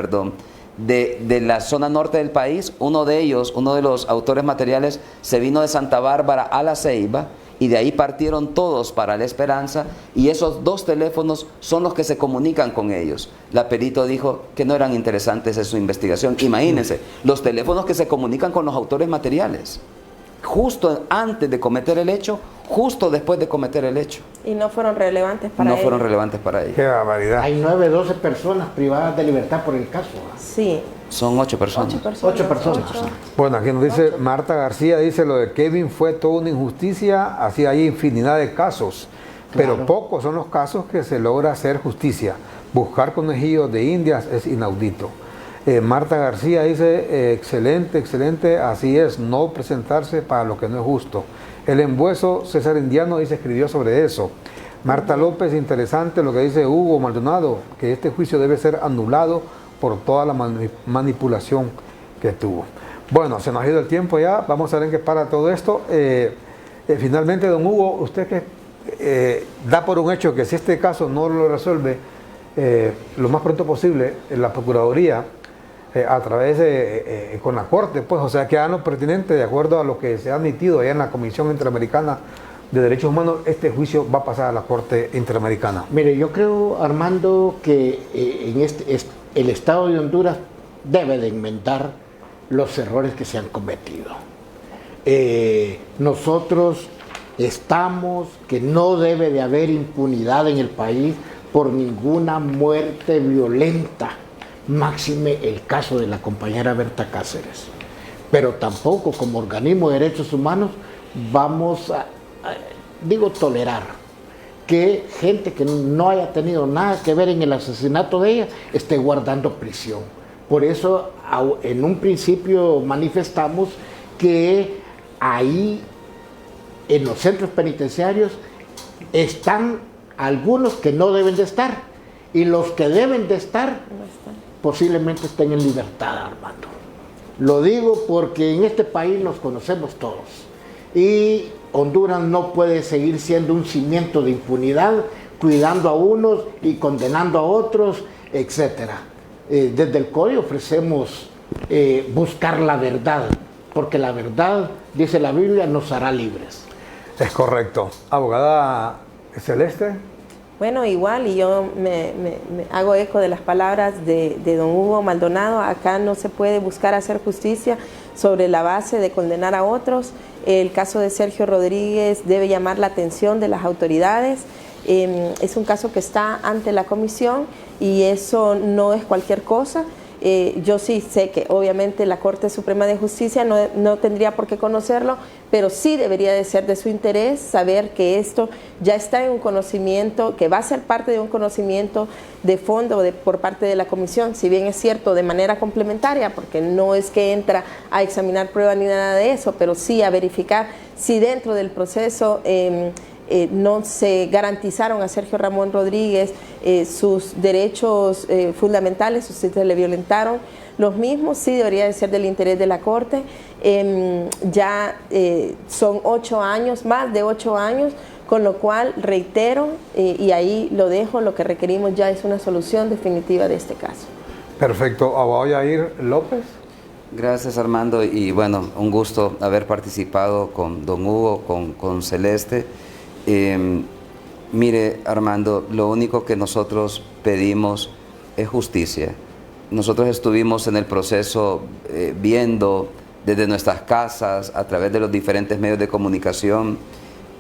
de la zona norte del país. Uno de los autores materiales se vino de Santa Bárbara a La Ceiba, y de ahí partieron todos para La Esperanza, y esos 2 teléfonos son los que se comunican con ellos. La perito dijo que no eran interesantes en su investigación. Imagínense, los teléfonos que se comunican con los autores materiales, justo antes de cometer el hecho, justo después de cometer el hecho. Y no fueron relevantes para ellos. No fueron relevantes para ellos. Qué barbaridad. Hay 12 personas privadas de libertad por el caso. Sí. Son 8 personas. 8 personas. Bueno, aquí nos dice Marta García, dice lo de Kevin fue toda una injusticia, así hay infinidad de casos, pero Claro. pocos son los casos que se logra hacer justicia. Buscar conejillos de indias es inaudito. Marta García dice, excelente, así es, no presentarse para lo que no es justo. El embueso César Indiano dice, escribió sobre eso. Marta López, interesante lo que dice Hugo Maldonado, que este juicio debe ser anulado por toda la manipulación que tuvo. Bueno, se nos ha ido el tiempo ya, vamos a ver en qué para todo esto. Finalmente, don Hugo, usted que da por un hecho que si este caso no lo resuelve lo más pronto posible la Procuraduría, a través de, con la Corte, pues, o sea, que hagan lo pertinente de acuerdo a lo que se ha admitido allá en la Comisión Interamericana de Derechos Humanos, este juicio va a pasar a la Corte Interamericana. Mire, yo creo, Armando, que el Estado de Honduras debe de enmendar los errores que se han cometido. Nosotros estamos que no debe de haber impunidad en el país por ninguna muerte violenta, máxime el caso de la compañera Berta Cáceres. Pero tampoco como organismo de derechos humanos vamos a tolerar que gente que no haya tenido nada que ver en el asesinato de ella esté guardando prisión. Por eso en un principio manifestamos que ahí en los centros penitenciarios están algunos que no deben de estar y los que deben de estar posiblemente estén en libertad, Armando. Lo digo porque en este país nos conocemos todos y Honduras no puede seguir siendo un cimiento de impunidad, cuidando a unos y condenando a otros, etc. Desde el CODI ofrecemos buscar la verdad, porque la verdad, dice la Biblia, nos hará libres. Es correcto. Abogada Celeste. Bueno, igual, y yo me hago eco de las palabras de don Hugo Maldonado. Acá no se puede buscar hacer justicia sobre la base de condenar a otros. El caso de Sergio Rodríguez debe llamar la atención de las autoridades. Es un caso que está ante la comisión y eso no es cualquier cosa. Yo sí sé que obviamente la Corte Suprema de Justicia no tendría por qué conocerlo, pero sí debería de ser de su interés saber que esto ya está en un conocimiento, que va a ser parte de un conocimiento de fondo por parte de la comisión, si bien es cierto de manera complementaria, porque no es que entra a examinar pruebas ni nada de eso, pero sí a verificar si dentro del proceso no se garantizaron a Sergio Ramón Rodríguez sus derechos fundamentales, si se le violentaron los mismos, sí debería de ser del interés de la Corte. Ya son 8 años, más de 8 años, con lo cual reitero, y ahí lo dejo, lo que requerimos ya es una solución definitiva de este caso. Perfecto. Abogado Yair López. Gracias, Armando, y bueno, un gusto haber participado con don Hugo, con Celeste. Mire, Armando, lo único que nosotros pedimos es justicia. Nosotros estuvimos en el proceso viendo desde nuestras casas, a través de los diferentes medios de comunicación,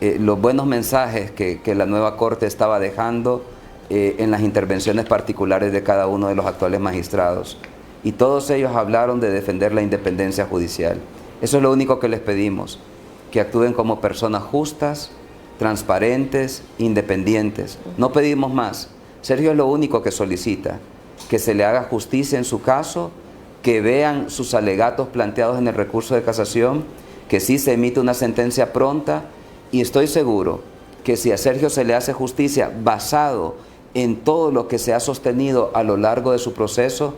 los buenos mensajes que la nueva Corte estaba dejando en las intervenciones particulares de cada uno de los actuales magistrados. Y todos ellos hablaron de defender la independencia judicial. Eso es lo único que les pedimos, que actúen como personas justas, transparentes, independientes. No pedimos más. Sergio es lo único que solicita, que se le haga justicia en su caso, que vean sus alegatos planteados en el recurso de casación, que sí se emite una sentencia pronta, y estoy seguro que si a Sergio se le hace justicia basado en todo lo que se ha sostenido a lo largo de su proceso,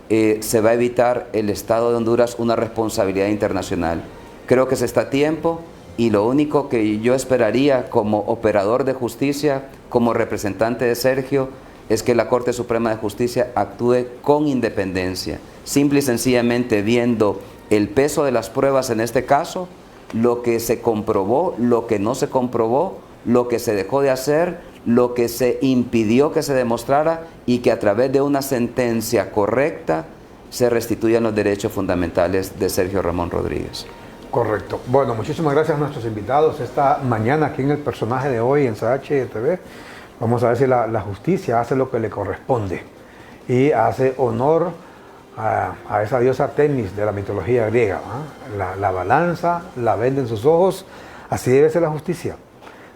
se va a evitar el Estado de Honduras una responsabilidad internacional. Creo que se está a tiempo. Y lo único que yo esperaría como operador de justicia, como representante de Sergio, es que la Corte Suprema de Justicia actúe con independencia, simple y sencillamente viendo el peso de las pruebas en este caso, lo que se comprobó, lo que no se comprobó, lo que se dejó de hacer, lo que se impidió que se demostrara y que a través de una sentencia correcta se restituyan los derechos fundamentales de Sergio Ramón Rodríguez. Correcto. Bueno, muchísimas gracias a nuestros invitados. Esta mañana aquí en el personaje de hoy en SH-TV, vamos a ver si la justicia hace lo que le corresponde y hace honor a esa diosa Temis de la mitología griega. La balanza la vende en sus ojos, así debe ser la justicia.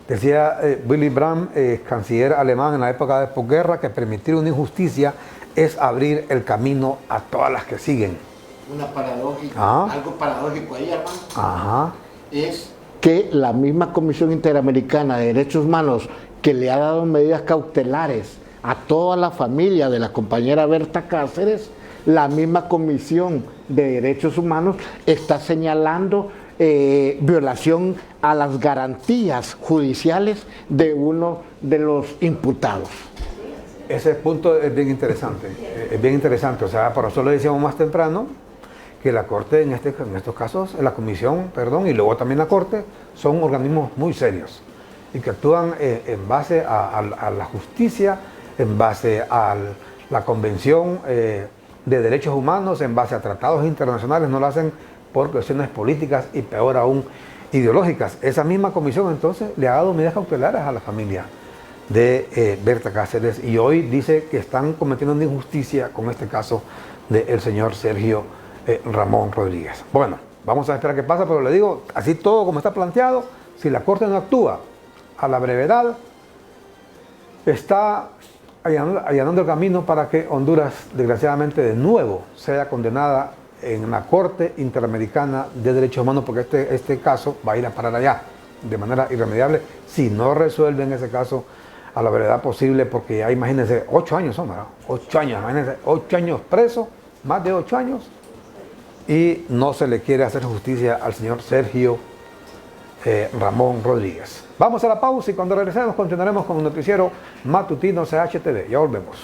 Decía Willy Brandt, canciller alemán en la época de posguerra, que permitir una injusticia es abrir el camino a todas las que siguen. Una paradójica, algo paradójico ahí, hermano, es que la misma Comisión Interamericana de Derechos Humanos, que le ha dado medidas cautelares a toda la familia de la compañera Berta Cáceres, la misma Comisión de Derechos Humanos está señalando violación a las garantías judiciales de uno de los imputados. Ese punto es bien interesante, o sea, por eso lo decíamos más temprano, que la Corte en estos casos, la Comisión, perdón, y luego también la Corte, son organismos muy serios y que actúan en base a la justicia, en base a la Convención de Derechos Humanos, en base a tratados internacionales, no lo hacen por cuestiones políticas y peor aún ideológicas. Esa misma comisión entonces le ha dado medidas cautelares a la familia de Berta Cáceres y hoy dice que están cometiendo una injusticia con este caso del señor Sergio Ramón Rodríguez. Bueno, vamos a esperar qué pasa, pero le digo, así todo como está planteado, si la Corte no actúa a la brevedad, está allanando el camino para que Honduras, desgraciadamente, de nuevo sea condenada en la Corte Interamericana de Derechos Humanos, porque este caso va a ir a parar allá de manera irremediable si no resuelven ese caso a la brevedad posible, porque ya imagínense, 8 años son, ¿verdad? 8 años, imagínense, 8 años preso, más de 8 años, y no se le quiere hacer justicia al señor Sergio Ramón Rodríguez. Vamos a la pausa y cuando regresemos continuaremos con un noticiero matutino CHTV. Ya volvemos.